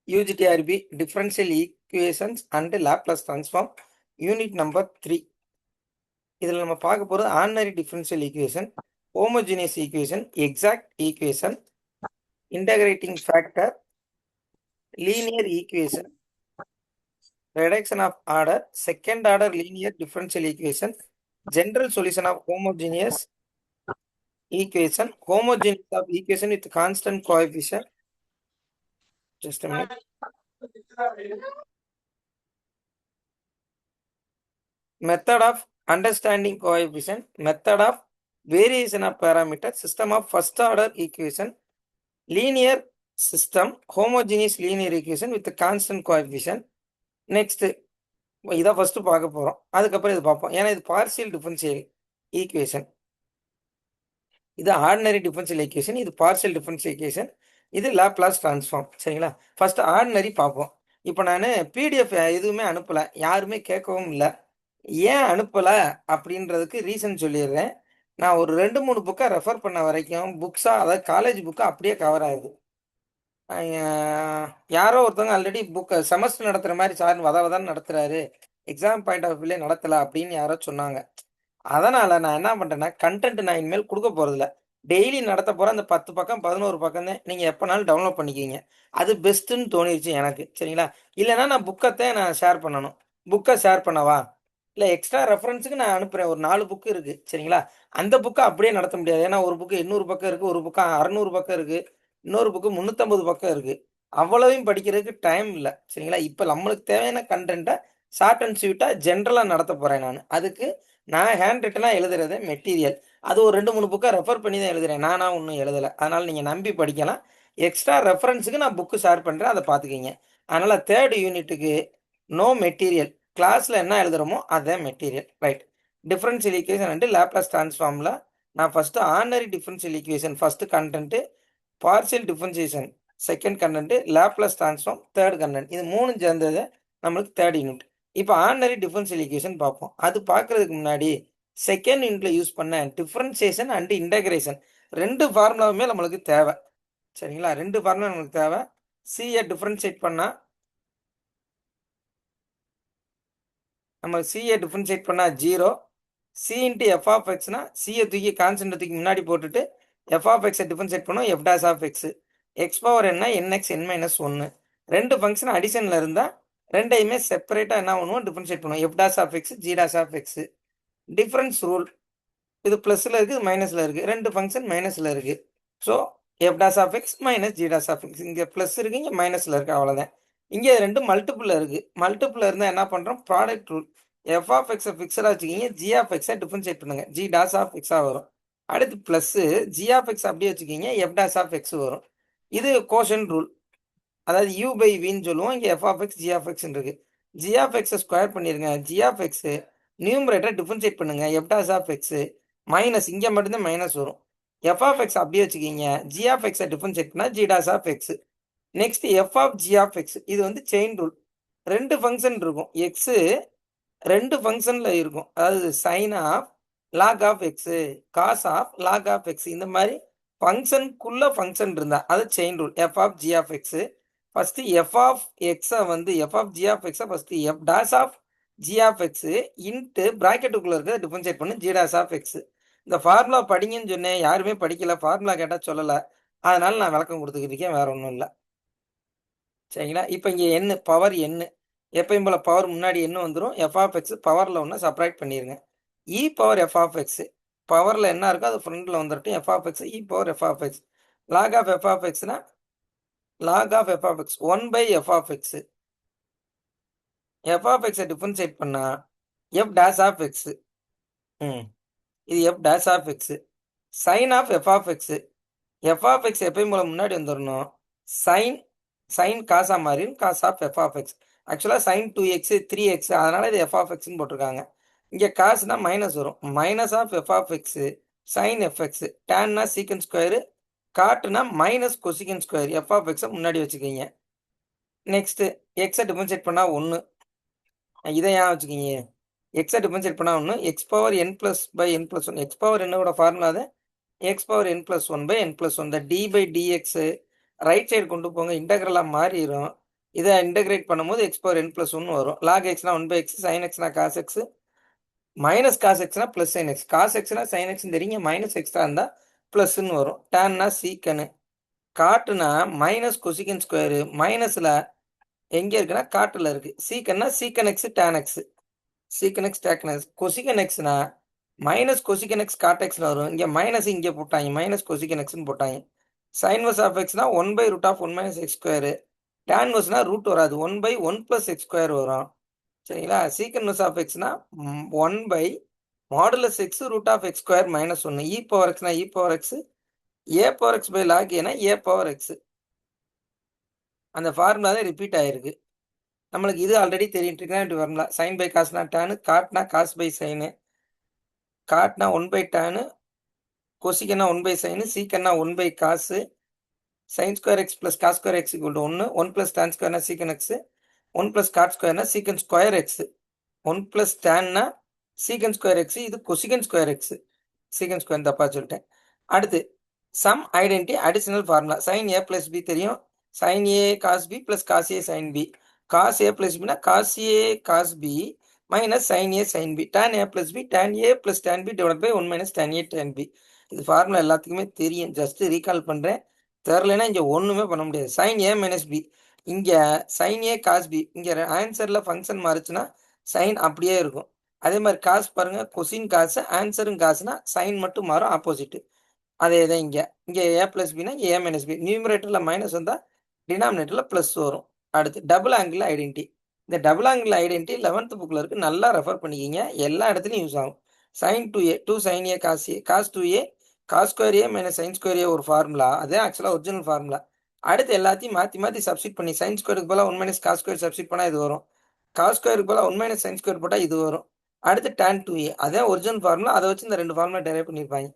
UGTRB differential equations and Laplace transform unit number 3. இதில் நம்ம பார்க்க போகிறது ordinary differential equation, homogeneous equation, exact equation, integrating factor, linear equation, reduction of order, second order linear differential equation, general solution of homogeneous equation, homogeneous of equation with constant coefficient. Just a minute. Method of understanding coefficient, method of variation of parameters, system of first order equation, linear system, homogeneous linear equation with constant coefficient. Next இதான் first பார்க்க போறோம், அதுக்கப்புறம் இது பார்ப்போம். ஏன்னா இது partial differential equation, இது ordinary differential equation, இது பார்சியல் டிஃபரன்ஷியல் ஈக்குவேஷன், இது லாப்லாஸ் டிரான்ஸ்ஃபார்ம். சரிங்களா? ஃபர்ஸ்ட் ஆர்டினரி பார்ப்போம். இப்போ நான் பிடிஎஃப் எதுவுமே அனுப்பலை, யாருமே கேட்கவும் இல்லை. ஏன் அனுப்பலை அப்படின்றதுக்கு ரீசன் சொல்லிடுறேன். நான் ஒரு 2-3 புக்கை ரெஃபர் பண்ண வரைக்கும் புக்ஸாக, அதாவது காலேஜ் புக்கை அப்படியே கவர் ஆகுது. யாரோ ஒருத்தவங்க ஆல்ரெடி புக்கை செமஸ்டர் நடத்துகிற மாதிரி சார் வதான் நடத்துகிறாரு, எக்ஸாம் பாயிண்ட் ஆஃப் வியூலே நடத்தலை அப்படின்னு யாரோ சொன்னாங்க. அதனால் நான் என்ன பண்ணுறேன்னா, கண்டென்ட் நான் இனிமேல் கொடுக்க போகிறதில்ல. டெய்லி நடத்த போகிற அந்த 10 பக்கம் 11 பக்கம் தான் நீங்கள் எப்போனாலும் டவுன்லோட் பண்ணிக்கிங்க. அது பெஸ்ட்டுன்னு தோணிடுச்சு எனக்கு. சரிங்களா? இல்லைன்னா நான் புக்கத்தை நான் ஷேர் பண்ணணும். புக்கை ஷேர் பண்ணவா? இல்லை எக்ஸ்ட்ரா ரெஃபரன்ஸுக்கு நான் அனுப்புகிறேன். ஒரு 4 புக்கு இருக்குது. சரிங்களா? அந்த புக்கை அப்படியே நடத்த முடியாது. ஏன்னா ஒரு புக்கு 800 பக்கம் இருக்குது, ஒரு புக்கு 600 பக்கம் இருக்குது, இன்னொரு புக்கு 350 பக்கம் இருக்குது. அவ்வளவையும் படிக்கிறதுக்கு டைம் இல்லை. சரிங்களா? இப்போ நம்மளுக்கு தேவையான கண்டென்ட்டை ஷார்ட் அண்ட் ஸ்வீட்டாக ஜென்ரலாக நடத்த போகிறேன் நான். அதுக்கு நான் ஹேண்ட் ரிட்டனாக எழுதுறது மெட்டீரியல். அது ஒரு 2-3 புக்கை ரெஃபர் பண்ணி தான் எழுதுறேன், நானா ஒன்றும் எழுதலை. அதனால் நீங்கள் நம்பி படிக்கலாம். எக்ஸ்ட்ரா ரெஃபரன்ஸுக்கு நான் புக்கு ஷேர் பண்ணுறேன், அதை பார்த்துக்கிங்க. அதனால் 3rd யூனிட்டுக்கு நோ மெட்டீரியல். கிளாஸில் என்ன எழுதுகிறோமோ அதுதான் material. Right. Differential equation and Laplace டிரான்ஸ்ஃபார்மில் நான் first ordinary differential equation first content, partial differentiation second content, Laplace transform third content. இது 3 சேர்ந்தது நம்மளுக்கு 3rd யூனிட். இப்போ ஆர்டினரி டிஃபரன்ஷியல் ஈக்குவேஷன் பார்ப்போம். அது பார்க்கறதுக்கு முன்னாடி செகண்ட் யூனிட்ல யூஸ் பண்ண டிஃபரன்சியேஷன் அண்ட் இன்டகிரேஷன் 2 ஃபார்முலாவுமே நம்மளுக்கு தேவை. சரிங்களா? 2 ஃபார்முலா நம்மளுக்கு தேவை. சியை டிஃபரன்ஷியேட் பண்ணால் சியை டிஃபரன்ஷியேட் பண்ணால் 0. சி இன்ட்டு எஃப் ஆஃப் எக்ஸ்னா சியை தூக்கி கான்ஸ்டன்ட் தூக்கி முன்னாடி போட்டுட்டு எஃப் ஆஃப் எக்ஸை டிஃபரன்ஷியேட் பண்ணோம், F dash of X. X power என்ன? N X n-1. 2 ஃபங்க்ஷன் அடிஷனில் இருந்தால் ரெண்டையுமே செப்பரேட்டாக என்ன பண்ணுவோம்? டிஃபரன்ஷியேட் பண்ணுவோம். F dash of X, G dash of X. Difference rule, இது ப்ளஸில் இருக்குது, மைனஸில் இருக்குது. 2 ஃபங்க்ஷன் மைனஸில் இருக்குது. So F dash of X minus G dash of X. இங்கே ப்ளஸ் இருக்குது, இங்கே மைனஸில் இருக்குது, அவ்வளோதான். இங்கே 2 மல்டிபிளில் இருக்குது. மல்டிபிளில் இருந்தால் என்ன பண்ணுறோம்? Product rule. எஃப் ஆஃப் எக்ஸை ஃபிக்ஸடாக வச்சுக்கிங்க, ஜி ஆஃப் எக்ஸை டிஃபரன்ஷியேட் பண்ணுங்கள், ஜி டேஸ் ஆஃப் எக்ஸாக வரும். அடுத்து ப்ளஸ்ஸு ஜி ஆஃப் எக்ஸ் அப்படியே வச்சுக்கிங்க, எஃப் டேஸ் ஆஃப் எக்ஸ் வரும். இது கோஷன் ரூல், அதாவது யூ பை வின்னு சொல்லுவோம். இங்கே F of X, G of எக்ஸ்ன்னு இருக்குது. ஜி ஆஃப் எக்ஸை ஸ்கொயர் பண்ணிடுங்க, ஜி ஆஃப் எக்ஸு நியூமரேட்டரை டிஃபரன்ஷியேட் பண்ணுங்கள், F dash of X minus, இங்கே மட்டும்தான் மைனஸ் வரும். எஃப் ஆஃப் எக்ஸ் அப்படியே வச்சுக்கிங்க, ஜி ஆஃப் எக்ஸை டிஃபரன்ஷியேட் பண்ணால் G dash of X. Next F of G of X, இது வந்து செயின் ரூல். 2 ஃபங்க்ஷன் இருக்கும், எக்ஸு 2 ஃபங்க்ஷனில் இருக்கும். அதாவது sine of log of X, cos of log of X, இந்த மாதிரி ஃபங்க்ஷனுக்குள்ள ஃபங்க்ஷன் இருந்தால் அது chain rule. F of G of X first F of எக்ஸை வந்து எஃப் ஆஃப் ஜி ஆஃப் எக்ஸை first F dash of G of X into ப்ராக்கெட்டுக்குள்ளே இருக்கிறத டிஃபரன்ஷியேட் பண்ணு, ஜி டேஸ் ஆஃப் எக்ஸு. இந்த ஃபார்முலா படிங்கன்னு சொன்னேன், யாருமே படிக்கல, ஃபார்முலா கேட்டால் சொல்லலை. அதனால நான் விளக்கம் கொடுத்துக்கிட்டு இருக்கேன், வேற ஒன்றும் இல்லை. சரிங்களா? இப்போ இங்கே என்ன பவர் என்ன, எப்பயும் போல் பவர் முன்னாடி என்ன வந்துடும்? எஃப் ஆஃப் எக்ஸ் பவரில் ஒன்று சப்ராக்ட் பண்ணிடுங்க. E power F of X பவரில் என்ன இருக்கோ அது ஃப்ரண்டில் வந்துடட்டும். F of X E power F of X. Log of F of எக்ஸ்னா log of F of X 1 by F of X. F of எக்ஸை டிஃபரன்ஷியேட் பண்ணால் எஃப் டேஸ் ஆஃப் எக்ஸு. இது F dash of X. Sine of F of X. F of X எப்பயும் போல முன்னாடி வந்துடணும். Sine காசா மாறியும் cos of F of X. ஆக்சுவலாக சைன் 2x 3x, அதனால இது எஃப் ஆஃப் எக்ஸ்ன்னு போட்டிருக்காங்க. இங்கே காசுனா மைனஸ் வரும், minus of F of X sine F X. டேன்னா சீக்கன் ஸ்கொயரு, காட்டுனா minus cosecant square. F of எக்ஸை முன்னாடி வச்சுக்கிங்க. நெக்ஸ்ட்டு எக்ஸை டிஃபரன்ஷியேட் பண்ணால் 1. இதை ஏன் வச்சுக்கிங்க? எக்ஸை டிஃபரன்ஷியேட் பண்ணால் 1, x power n plus by n plus 1. X power என்னோட ஃபார்முலா அது x power n plus 1 by n plus 1. இந்த d by dx right side கொண்டு போங்க, இன்டகிரலாக மாறிடும். இதை இன்டகிரேட் பண்ணும்போது எக்ஸ் பவர் n + 1 வரும். லாக் எக்ஸ்னா 1/x, சைன் எக்ஸ்னா காஸ் எக்ஸ், மைனஸ் காஸ் எக்ஸ்னா ப்ளஸ் சைன் எக்ஸ். காஸ் எக்ஸ்னா சைன் எக்ஸ் தெரியுங்க, மைனஸ் எக்ஸ்ட்ரா இருந்தால் ப்ளஸ்ன்னு வரும். டேன்னா சீக்கனு, காட்டுனா மைனஸ் கொசிகன் ஸ்கொயரு, மைனஸில் எங்கே இருக்குன்னா காட்டில் இருக்குது. சீக்கன்னா secant X tan X, secant X டேக்கன் எக்ஸ். கொசிகன் எக்ஸ்னா மைனஸ் கொசிகன் எக்ஸ் காட் எக்ஸ்னு வரும். இங்கே மைனஸ் இங்கே போட்டாங்க, மைனஸ் கொசிகன் எக்ஸ்னு போட்டாங்க. சைன் வர்ஸ் ஆஃப் எக்ஸ்னா 1/√(1 - x²). டேன் வர்ஸ்னா ரூட் வராது, 1/1 + x² வரும். சரிங்களா? சீக்கன் வர்ஸ் ஆஃப் எக்ஸ்னா 1/mod x √(x² - 1). E power எக்ஸ்னா E power X, A power X by log ஏன்னா ஏ பவர் எக்ஸ். அந்த ஃபார்முலா தான் ரிப்பீட் ஆயிருக்கு. நம்மளுக்கு இது ஆல்ரெடி தெரியும், ட்ரிகனாமெட்ரி ஃபார்முலா. சைன் பை காஸ்னா டேனு, காட்னா காஸ் பை சைனு, காட்னா 1/tan, கொசிகன்னா 1/sin, சீக்கன்னா 1/cos, sin² x + cos² x = 1, 1 + tan² சீக்கன் x, 1 + cot² secant square x, 1 + tan secant square x, இது cosecant square x. Secant square தப்பா சொல்லிட்டேன். அடுத்து sum identity additional formula. sin a + b தெரியும், sin a cos b + cos a sin b. cos a + bனா cos a cos b minus sin a sin b. tan a + b tan a + tan b / 1 - tan a tan b. இது formula எல்லாத்துக்குமே தெரியும், just recall பண்ணுறேன். தெரிலனா இங்கே ஒன்றுமே பண்ண முடியாது. sin a - b, இங்கே sin a cos b, இங்கே ஆன்சரில் ஃபங்க்ஷன் மாறுச்சுன்னா சைன் அப்படியே இருக்கும். அதே மாதிரி காசு பாருங்கள், கொசின் காசு, ஆன்சரும் காசுனா சைன் மட்டும் மாறும், ஆப்போசிட்டு. அதே தான் இங்கே இங்கே a + bனா a - b. நியூமரேட்டரில் மைனஸ் வந்தால் டினாமினேட்டரில் ப்ளஸ் வரும். அடுத்து டபுள் ஆங்கிள் ஐடென்டி. இந்த டபுள் ஆங்கிள் ஐடென்டி 11th புக்கில் இருக்குது, நல்லா ரெஃபர் பண்ணிக்கிங்க, எல்லா இடத்துலையும் யூஸ் ஆகும். sin 2a 2 sin a cos a, cos 2a cos² a - sin² ஒரு ஃபார்முலா, அதே ஆக்சுவலாக ஒரிஜினல் ஃபார்முலா. அடுத்து எல்லாத்தையும் மாற்றி மாற்றி சப்ஸ்டிட் பண்ணி sin² போல் 1 - cos² சப்ஸ்டிட் பண்ணால் இது வரும், cos² போல் 1 - sin² போட்டால் இது வரும். அடுத்து tan 2a, அதே ஒரிஜினல் ஃபார்முலா, அதை வச்சு இந்த 2 ஃபார்முலா டெரைவ் பண்ணியிருப்பாங்க.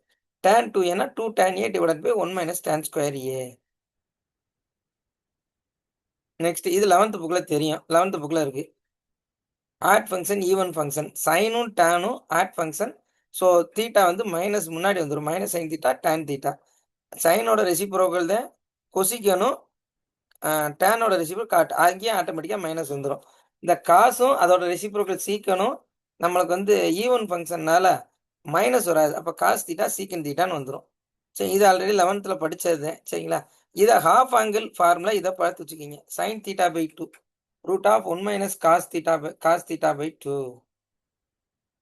tan 2a னா 2 tan a / 1 - tan² a. Next இது 11th புக்கில் தெரியும், 11th புக்கில் இருக்குது. ஆட் ஃபங்க்ஷன், ஈவன் ஃபங்க்ஷன், சைனும் டேனும் ஆட் ஃபங்க்ஷன். ஸோ தீட்டா வந்து மைனஸ் முன்னாடி வந்துடும், minus sine theta tan theta. சைனோட ரெசிப்ரோக்கல் தான் கொசிக்கனும், டேனோட ரெசிப்ரோக்கல் காட், அங்கேயும் ஆட்டோமேட்டிக்காக மைனஸ் வந்துடும். இந்த காசும் அதோட ரெசிப்ரோக்கல் சீக்கனும் நம்மளுக்கு வந்து ஈவன் ஃபங்க்ஷன்னால மைனஸ் வராது, அப்போ காஸ் தீட்டா சீக்கன் தீட்டான்னு வந்துடும். சரி, இது ஆல்ரெடி 11th படித்தது தான். சரிங்களா? இதை ஹாஃப் ஆங்கிள் ஃபார்முலா, இதை பார்த்து வச்சுக்கிங்க. Sine theta by 2 √(1 - cos θ / 2).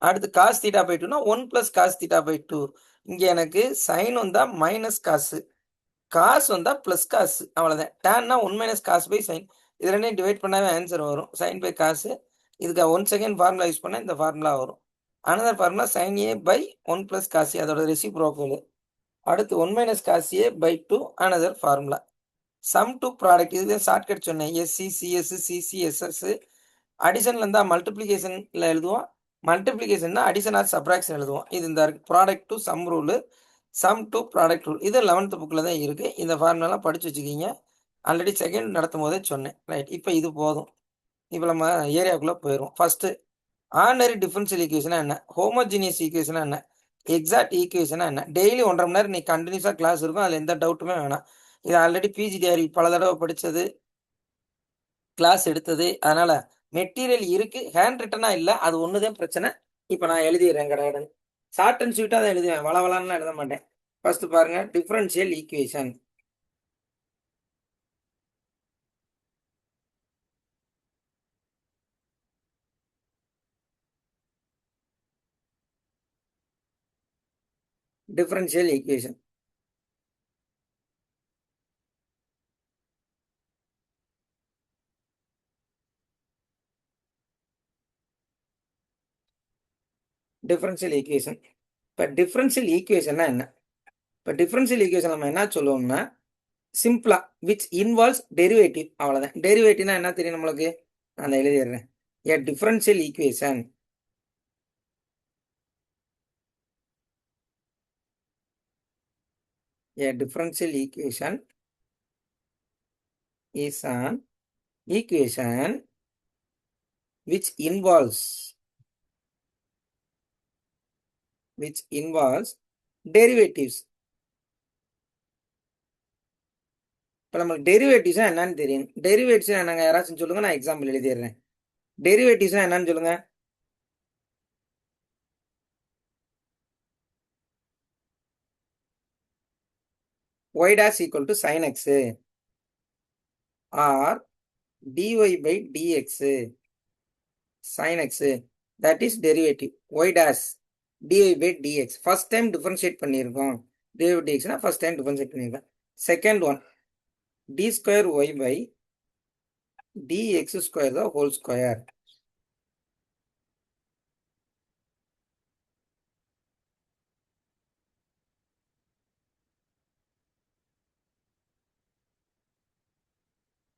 அடுத்து காஸ் தீட்டா பை 2னா 1 + cos θ / 2. இங்கே எனக்கு சைன் வந்தால் மைனஸ் காசு, காசு வந்தால் ப்ளஸ் காசு, அவ்வளோதான். டேன்னா 1 - cos / sin. இது ரெண்டையும் டிவைட் பண்ணாவே ஆன்சர் வரும், சைன் பை காசு. இதுக்கு 1 செகண்ட் ஃபார்முலா யூஸ் பண்ணால் இந்த ஃபார்முலா வரும். Another formula sin a / 1 + cos a, அதோட ரெசிப்ரோக்கல். அடுத்து 1 - cos a / 2, another formula. Sum to product, இதுதான் ஷார்ட்கட் சொன்னேன். S C C S C C S S. அடிஷனில் இருந்தால் மல்டிப்ளிகேஷனில் எழுதுவோம், மல்டிப்ளிகேஷன்னா அடிஷன் ஆர் சப்ராக்ஷன் எழுதுவோம். இது இந்த product to sum rule, sum to product rule. இது 11th புக்கில் தான் இருக்குது. இந்த ஃபார்முலாலாம் படித்து வச்சுக்கிங்க, ஆல்ரெடி செகண்ட் நடத்தும் போதே சொன்னேன். ரைட், இப்போ இது போதும். இப்போ நம்ம ஏரியாவுக்குள்ளே போயிடுவோம். ஃபஸ்ட்டு ஆர்டினரி டிஃபரன்ஷியல் ஈக்குவேஷனா என்ன, ஹோமோஜீனியஸ் ஈக்குவேஷனா என்ன, எக்ஸாக்ட் ஈக்குவேஷனா என்ன. டெய்லி 1.5 மணி நேரம் நீ கண்டினியூஸாக கிளாஸ் இருக்கும், அதில் எந்த டவுட்டுமே வேணாம். இது ஆல்ரெடி பிஜிடிஆர் பல தடவை படித்தது, கிளாஸ் எடுத்தது. அதனால் மெட்டீரியல் இருக்குது, ஹேண்ட் ரிட்டனாக இல்லை, அது ஒன்று தான் பிரச்சனை. இப்போ நான் எழுதிடுறேன் கடன், ஷார்ட் அண்ட் ஸ்வீட்டாக தான் எழுதுவேன், வளவலான்லாம் எழுத மாட்டேன். ஃபஸ்ட்டு பாருங்கள், differential equation. Differential equation differential equation. இப்போ டிஃபரன்ஷியல் ஈக்குவேஷன்னா என்ன? இப்போ டிஃபரன்ஷியல் ஈக்குவேஷன் நம்ம என்ன சொல்லுவோம்னா, சிம்பிளா விச் இன்வால்வ்ஸ் டெரிவேட்டிவ், அவ்வளோதான். டெரிவேட்டிவ்னா என்ன தெரியும் நம்மளுக்கு, நான் எழுதிடுறேன். A differential equation a differential equation is an equation which involves derivatives. இப்போ நம்மளுக்கு டெரிவேட்டிவ்ஸ்னா என்னன்னு தெரியும். டெரிவேட்டிவ்ஸ் என்னங்க யாராச்சும் சொல்லுங்க, நான் எக்ஸாம்பிள் எழுதிடுறேன். டெரிவேட்டிவ்ஸ்னா என்னன்னு சொல்லுங்க. y dash equal to sin x or dy by dx sin x, that is derivative y dash dy by dx. First time differentiate பண்ணியிருக்கோம். dy by dxனா ஃபர்ஸ்ட் டைம் டிஃபரன்ஷியேட் பண்ணியிருக்கோம். Second one d square y by dx square the whole square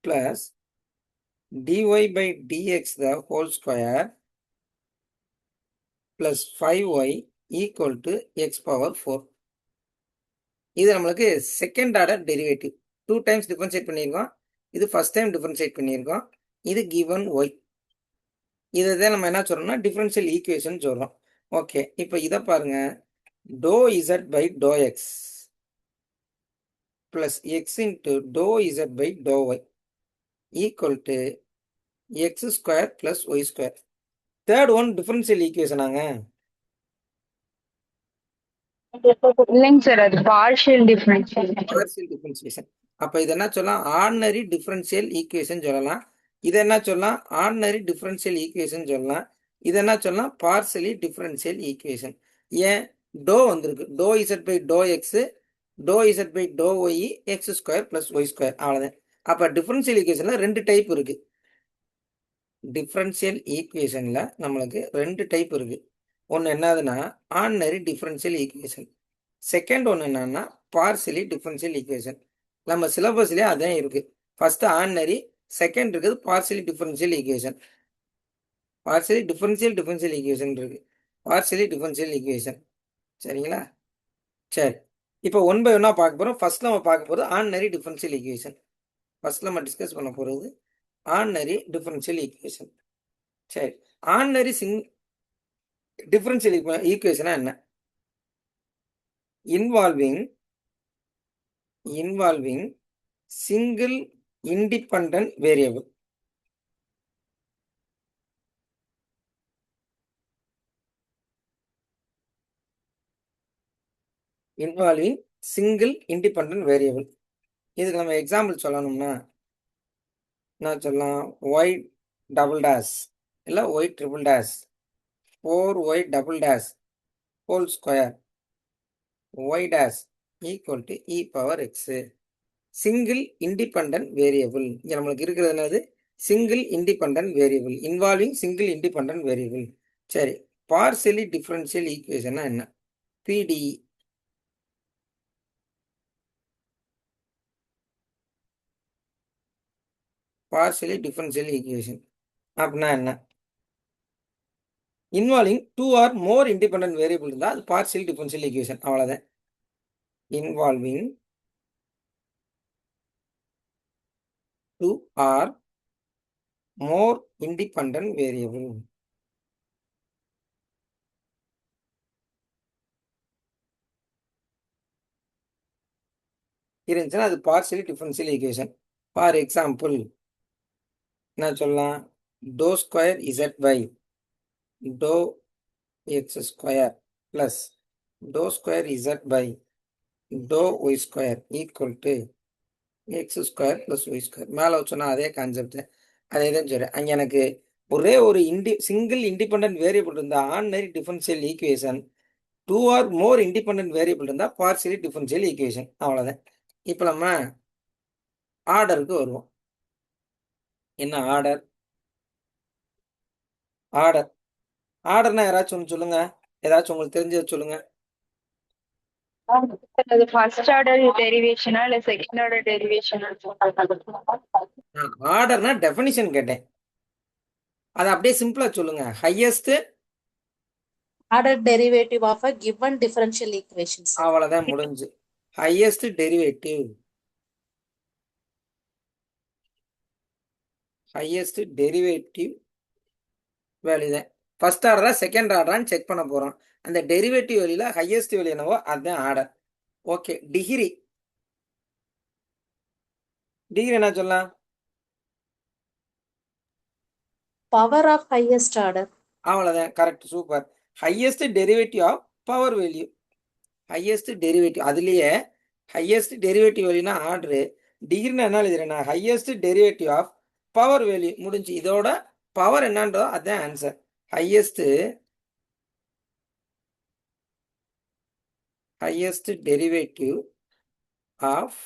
plus dy by dx the whole square plus 5y equal to x power 4. இது நம்மளுக்கு second order derivative. 2 times differentiate பண்ணியிருக்கோம். இது first time differentiate பண்ணியிருக்கோம். இது given Y. இதை தான் நம்ம என்ன சொல்றோம்னா டிஃபரன்ஷியல் ஈக்குவேஷன் சொல்றோம். ஓகே, இப்போ இதை பாருங்க. Doe Z by to X plus X into doe Z by to Y equal to X square plus Y square. Third one differential ஈக்குவேஷனாங்க. இல்லைங்க சார், அது பார்ஷியல் டிஃபரன்ஷியல். Partial differentiation. அப்போ இது என்ன சொல்லலாம், ஆர்டினரி டிஃபரன்ஷியல் ஈக்குவேஷன் சொல்லலாம். இது என்ன சொல்லலாம், ஆர்டினரி டிஃபரன்ஷியல் ஈக்குவேஷன் சொல்லலாம். இது என்ன சொல்லலாம், பார்ஷியலி டிஃபரன்ஷியல் ஈக்குவேஷன். ஏன் டோ வந்திருக்கு, டோ இசட் பை டோ எக்ஸ் டோ Z by to Y X square plus Y square, அவ்வளோதான். அப்போ டிஃபரன்ஷியல் ஈக்குவேஷன்ல ரெண்டு டைப் இருக்கு. டிஃபரன்ஷியல் ஈக்குவேஷன்ல நம்மளுக்கு ரெண்டு டைப் இருக்கு. ஒன்று என்னதுன்னா ஆர்டினரி டிஃபரன்ஷியல் ஈக்குவேஷன். செகண்ட் ஒன்று என்னன்னா பார்ஷியலி டிஃபரன்ஷியல் ஈக்குவேஷன். நம்ம சிலபஸ்லேயே அதான் இருக்கு. ஃபர்ஸ்ட் ஆர்டினரி, செகண்ட் இருக்குது partially differential equation. Partially differential equation இருக்கு. Partially differential equation. சரிங்களா? சரி, இப்போ ஒன் பை ஒன்னா பார்க்க போகிறோம். ஃபர்ஸ்ட் நம்ம பார்க்க போகிறது ஆர்டினரி டிஃபரன்ஷியல் ஈக்குவேஷன். ஃபர்ஸ்ட் நம்ம டிஸ்கஸ் பண்ண போகிறது ஆர்டினரி டிஃபரன்ஷியல் ஈக்குவேஷன். சரி, ஆர்டினரி டிஃபரன்ஷியல் ஈக்குவேஷனா என்ன? involving single independent variable. Involving single independent variable. இதுக்கு நம்ம எக்ஸாம்பிள் சொல்லணும்னா நான் சொல்லலாம் y double dash இல்லை y triple dash 4y double dash whole square y dash equal to e power x. Single independent variable. இங்கே நம்மளுக்கு இருக்கிறது என்னது, single independent variable. Involving single independent variable. சரி, பார்ஷியலி டிஃபரன்ஷியல் ஈக்குவேஷன்னா என்ன? பிடிஇ. பார்ஷியலி டிஃபரன்ஷியல் ஈக்குவேஷன் அப்படின்னா என்ன? Involving two or more independent variable இருந்தால் அது பார்ஷியல் டிஃபரன்ஷியல் ஈக்குவேஷன், அவ்வளோதான். Involving two or more independent variable இருந்துச்சுன்னா அது partially differential equation. For example என்ன சொல்லலாம், டோ square Z by to X square plus டோ square Z by to Y square equal to X square plus Y square. மேலே வச்சோன்னா அதே concept, அதே தான் சொல்கிறேன். அங்கே எனக்கு ஒரே ஒரு சிங்கிள் இண்டிபெண்டன்ட் வேரியபிள் இருந்தால் ordinary differential equation, two or more independent variable இருந்தால் பார்ஷியலி டிஃபரன்ஷியல் ஈக்குவேஷன், அவ்வளோதான். இப்போ நம்ம ஆர்டருக்கு வருவோம். என்ன ஆர்டர்? ஆர்டர்னா யாராச்சும் ஒன்று சொல்லுங்க, ஏதாச்சும் உங்களுக்கு தெரிஞ்சது சொல்லுங்க. அது ஃபர்ஸ்ட் ஆர்டர் டெரிவேஷனா இல்ல செகண்ட் ஆர்டர் டெரிவேஷனா? ஆர்டர்னா டெஃபினிஷன் கேட்டேன், அதை அப்படியே சிம்பிளா சொல்லுங்க. Highest order derivative of a given differential equation. அவ்வளவுதான், முடிஞ்சு. Highest derivative, highest derivative value தான். ஃபர்ஸ்ட் ஆர்டரா செகண்ட் ஆர்டரான்னு செக் பண்ண போறோம். அந்த டெரிவேட்டிவ் வேல்யூல ஹையஸ்ட் வேல்யூ என்னவோ அதுதான் ஆர்டர். ஓகே, டிகிரி டிகிரி என்ன சொல்லலாம்? Power of highest order. அவ்வளோதான், correct, super. Highest derivative of power value. Highest derivative அதுலேயே ஹையஸ்ட் டெரிவேட்டிவ் வேல்யூனா ஆர்டரு. டிகிரினா என்ன எழுதுறேன்னா highest derivative of power value. முடிஞ்சு. இதோட பவர் என்னன்றதோ அதுதான் answer. Highest derivative of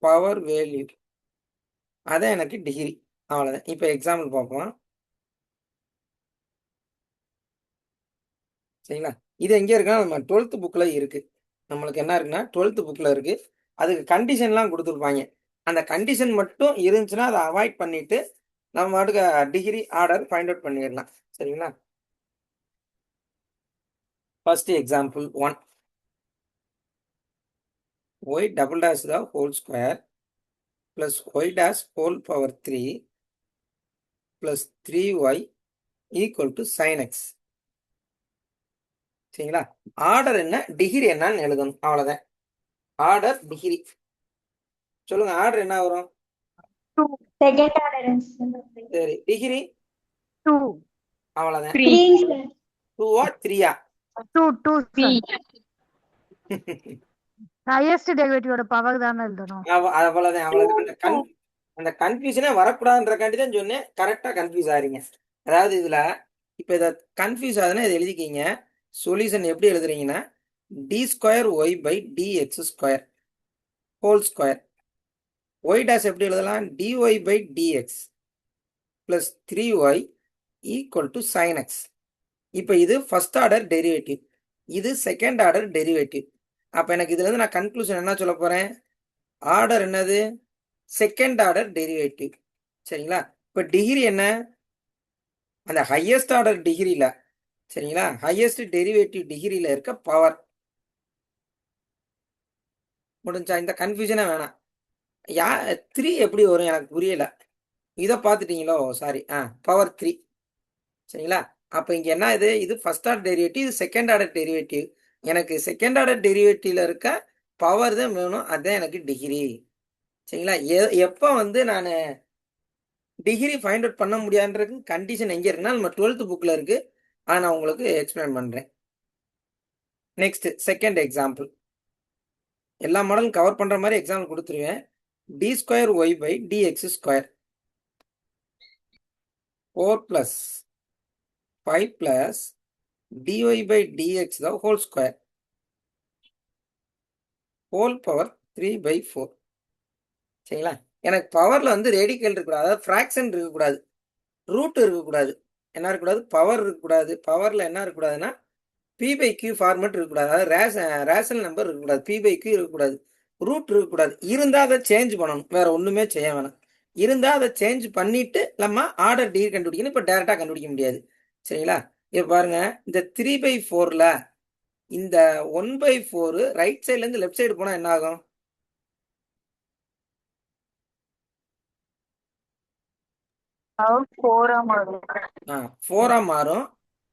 power value அதான் எனக்கு டிகிரி. அவ்வளோதான். இப்போ எக்ஸாம்பிள் பார்ப்போம். சரிங்களா? இது எங்கே இருக்குன்னா நம்ம 12th புக்கில் இருக்குது. நம்மளுக்கு என்ன இருக்குன்னா 12th புக்கில் இருக்குது. அதுக்கு கண்டிஷன்லாம் கொடுத்துருப்பாங்க. அந்த கண்டிஷன் மட்டும் இருந்துச்சுன்னா அதை அவாய்ட் பண்ணிவிட்டு நம்ம பாட்டுக்கு டிகிரி ஆர்டர் ஃபைண்ட் அவுட் பண்ணிடலாம். சரிங்களா? First example 1. Y double dash the whole square plus Y dash whole power 3 plus 3y equal to sine X. சரிங்களா? ஆர்டர் என்ன, டிகிரி என்னன்னு எழுதணும். அவ்வளோதான். Order, degree. சொல்லுங்க, ஆர்டர் என்ன வரும்? செகண்ட் ஆர்டர் சரி, டிகிரி 2 அவ்வளோதான். 3 2ஆ 3ஆ? 2 3 ஹையஸ்ட் டெரிவேட்டிவோட பவர் தானே எழுதணும். அவ்வளோதான். அந்த கன்ஃபியூஷனே வரக்கூடாதுன்றக்காண்டி தான் சொன்னேன். கரெக்டாக கன்ஃபியூஸ் ஆகிறீங்க. அதாவது இதில் இப்போ இதை கன்ஃபியூஸ் ஆகுதுன்னா இதை எழுதிக்கிங்க. சொல்யூஷன் எப்படி எழுதுறீங்கன்னா d square Y by dx square whole square. Y dash எப்படி எழுதலாம்? Dy by dx plus 3y equal to sine x. இப்போ இது ஃபர்ஸ்ட் ஆர்டர் டெரிவேட்டிவ், இது செகண்ட் ஆர்டர் டெரிவேட்டிவ். அப்போ எனக்கு இதுலேருந்து நான் கன்க்ளூஷன் என்ன சொல்ல போகிறேன்? ஆர்டர் என்னது? Second order derivative. சரிங்களா? இப்போ டிகிரி என்ன? அந்த ஹையஸ்ட் ஆர்டர் டிகிரியில், சரிங்களா, ஹையஸ்ட் டெரிவேட்டிவ் டிகிரியில் இருக்க பவர். முடிஞ்சா? இந்த கன்ஃபியூஷனே வேணாம். 3 எப்படி வரும் எனக்கு புரியல. இதை பார்த்துட்டீங்களோ? Sorry, power 3. சரிங்களா? அப்போ இங்கே என்ன இது ஃபர்ஸ்ட் ஆர்டர் டெரிவேட்டிவ், இது செகண்ட் ஆர்டர் டெரிவேட்டிவ். எனக்கு செகண்ட் ஆர்டர் டெரிவேட்டிவ்ல இருக்க பவர் தான் வேணும், அதுதான் எனக்கு டிகிரி. சரிங்களா? எப்போ நான் டிகிரி ஃபைண்ட் அவுட் பண்ண முடியாதுன்றது கண்டிஷன் எங்கே இருக்குன்னா நம்ம 12th புக்கில் இருக்குது. அதை நான் உங்களுக்கு எக்ஸ்பிளைன் பண்ணுறேன். Next second example. எல்லா மாடலும் கவர் பண்ணுற மாதிரி எக்ஸாம்பிள் கொடுத்துருவேன். D square Y by dx square 4 plus 5 plus dy by dx the whole square whole power 3/4. சரிங்களா? எனக்கு பவரில் ரேடிக்கல் இருக்கக்கூடாது, அதாவது ஃப்ராக்ஷன் இருக்கக்கூடாது, ரூட் இருக்கக்கூடாது. என்ன இருக்கக்கூடாது? பவர் இருக்கக்கூடாது. பவரில் என்ன இருக்கக்கூடாதுன்னா p/q ஃபார்மெட் இருக்கக்கூடாது, அதாவது ரேஷனல் நம்பர் இருக்கக்கூடாது, p/q இருக்கக்கூடாது, ரூட் இருக்கக்கூடாது. இருந்தால் அதை சேஞ்ச் பண்ணணும், வேற ஒன்றுமே செய்ய வேணாம். இருந்தால் அதை சேஞ்ச் பண்ணிட்டு நம்ம ஆர்டர் டிகிரி கண்டுபிடிக்கணும். இப்போ டேரெக்டாக கண்டுபிடிக்க முடியாது. சரிங்களா? இப்போ பாருங்க, இந்த 3/4ல் இந்த 1/4 ரைட் சைட்லேருந்து லெஃப்ட் சைடு போனால் என்ன ஆகும்? 4 மாறும். 4ஆ மாறும்.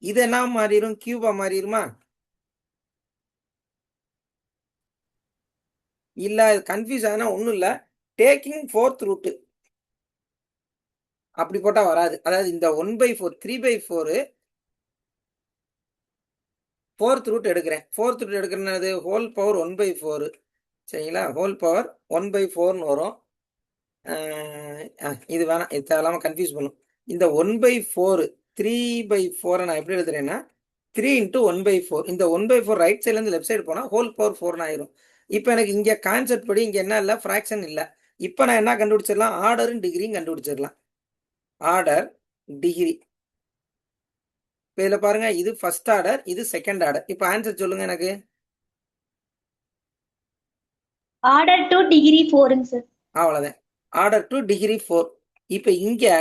இது என்ன மாறிடும்? கியூபா மாறிடுமா? இல்லை, கன்ஃபியூஸ் ஆகுனா ஒன்றும் இல்லை. டேக்கிங் 4th ரூட்டு அப்படி போட்டால் வராது. அதாவது இந்த 1/4 3/4 4th ரூட் எடுக்கிறேன். 4th root எடுக்கிறேன்னது whole power 1/4. சரிங்களா? ஹோல் பவர் 1/4ன்னு வரும். இது வேணாம், இது தேவையில்லாமல் கன்ஃபியூஸ் பண்ணும். இந்த 1/4 3/4 நான் எப்படி எழுதுறேன்னா 3 × 1/4. இந்த 1/4 ரைட் சைட்லேருந்து லெஃப்ட் சைடு போனால் ஹோல் பவர் 4ன்னு ஆயிரும். இப்போ எனக்கு இங்கே கான்செப்ட் படி இங்கே என்ன இல்லை, ஃப்ராக்ஷன் இல்லை. இப்போ நான் என்ன கண்டுபிடிச்சிடலாம்? ஆர்டரும் டிகிரியும் கண்டுபிடிச்சிடலாம். Order, degree. இப்போ இதில் பாருங்க, இது ஃபர்ஸ்ட் ஆர்டர், இது செகண்ட் ஆர்டர். இப்போ ஆன்சர் சொல்லுங்க எனக்கு. ஆர்டர் டு டிகிரி 4ங்க சார். அவ்வளோதான். Order two degree 4. இப்போ இங்கே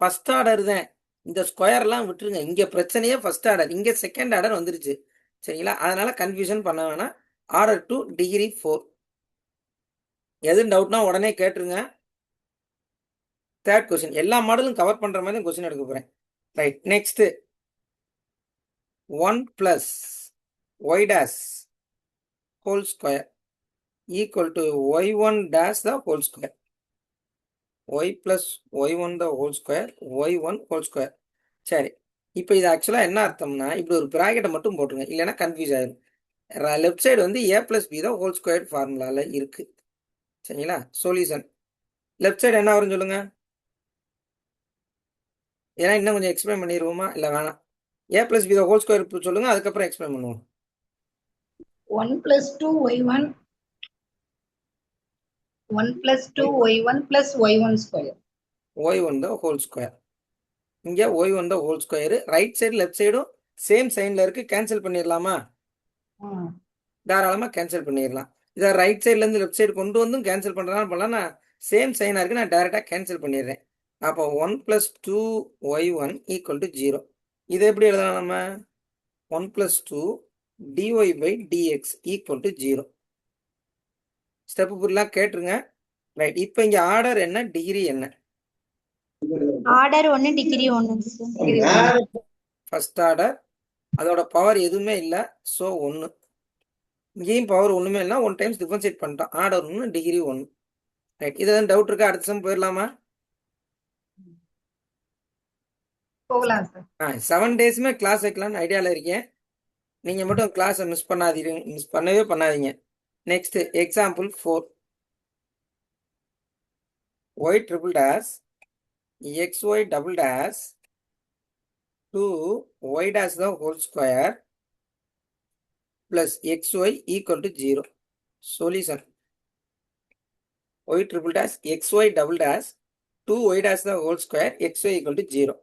ஃபர்ஸ்ட் ஆர்டர் தான். இந்த ஸ்கொயர்லாம் விட்டுருங்க. இங்கே பிரச்சனையே ஃபர்ஸ்ட் ஆர்டர், இங்கே செகண்ட் ஆர்டர் வந்துருச்சு. சரிங்களா? அதனால கன்ஃபியூஷன் பண்ண வேணாம். Order two degree 4. எதுவும் டவுட்னா உடனே கேட்டுருங்க. Third question. எல்லா மாடலும் கவர் பண்ணுற மாதிரி கொஸ்டின் எடுக்க போகிறேன். Right. Next 1 + y' whole square equal to y1 dash the whole square. y plus y1 the whole square, y1 whole square. சரி, இப்போ இது ஆக்சுவலாக என்ன அர்த்தம்னா இப்படி ஒரு ப்ராக்கெட்டை மட்டும் போட்டுருங்க, இல்லைன்னா கன்ஃபியூஸ் ஆயிடும். லெஃப்ட் சைடு வந்து a plus b தான் ஹோல் ஸ்கொயர் ஃபார்முலாவில் இருக்குது. சரிங்களா? சொல்யூஷன் லெஃப்ட் சைடு என்ன வரும்னு சொல்லுங்க. ஏன்னா இன்னும் கொஞ்சம் எக்ஸ்பிளைன் பண்ணிடுவோமா, இல்லை வேணாம்? a plus b தான் ஹோல் ஸ்கொயர் சொல்லுங்க, அதுக்கப்புறம் எக்ஸ்பிளைன் பண்ணுவோம். 1 plus 2y1 1 plus 2y1 plus y1 square. y1 the whole square. இங்கே y1 the whole square. Right side left சைடும் சேம் சைனில் இருக்குது, கேன்சல் பண்ணிடலாமா? தாராளமாக கேன்சல் பண்ணிடலாம். இதை ரைட் சைட்லேருந்து லெஃப்ட் சைடு கொண்டு வந்தும் கேன்சல் பண்ணுறதுனால பண்ணலாம். நான் சேம் சைனாக இருக்குது, நான் டேரெக்டாக கேன்சல் பண்ணிடுறேன். அப்போ 1 plus 2y1 equal to 0. இதை எப்படி எழுதலாம் நம்ம? 1 plus 2 dy by dx equal to 0. Step ஃபுல்லாக கேட்டுருங்க. ரைட், இப்போ இங்கே ஆர்டர் என்ன, டிகிரி என்ன? ஆர்டர் 1 டிகிரி 1 ஃபர்ஸ்ட் ஆர்டர், அதோட பவர் எதுவுமே இல்லை, ஸோ 1. இங்கேயும் பவர் ஒன்றுமே இல்லைனா 1 டைம்ஸ் டிஃபரன்ஷியேட் பண்ணிட்டோம். Order 1 degree 1. ரைட், இதில் டவுட் இருக்கா? அடுத்த சம் போயிடலாமா? போகலாம் சார். 7 டேஸுமே கிளாஸ் வைக்கலான்னு ஐடியாவில் இருக்கேன். நீங்கள் மட்டும் கிளாஸை மிஸ் பண்ணவே பண்ணாதீங்க. Next example 4. y triple dash xy double dash 2y dash the whole square plus xy equal to 0. Solution y triple dash xy double dash 2y dash the whole square xy equal to 0.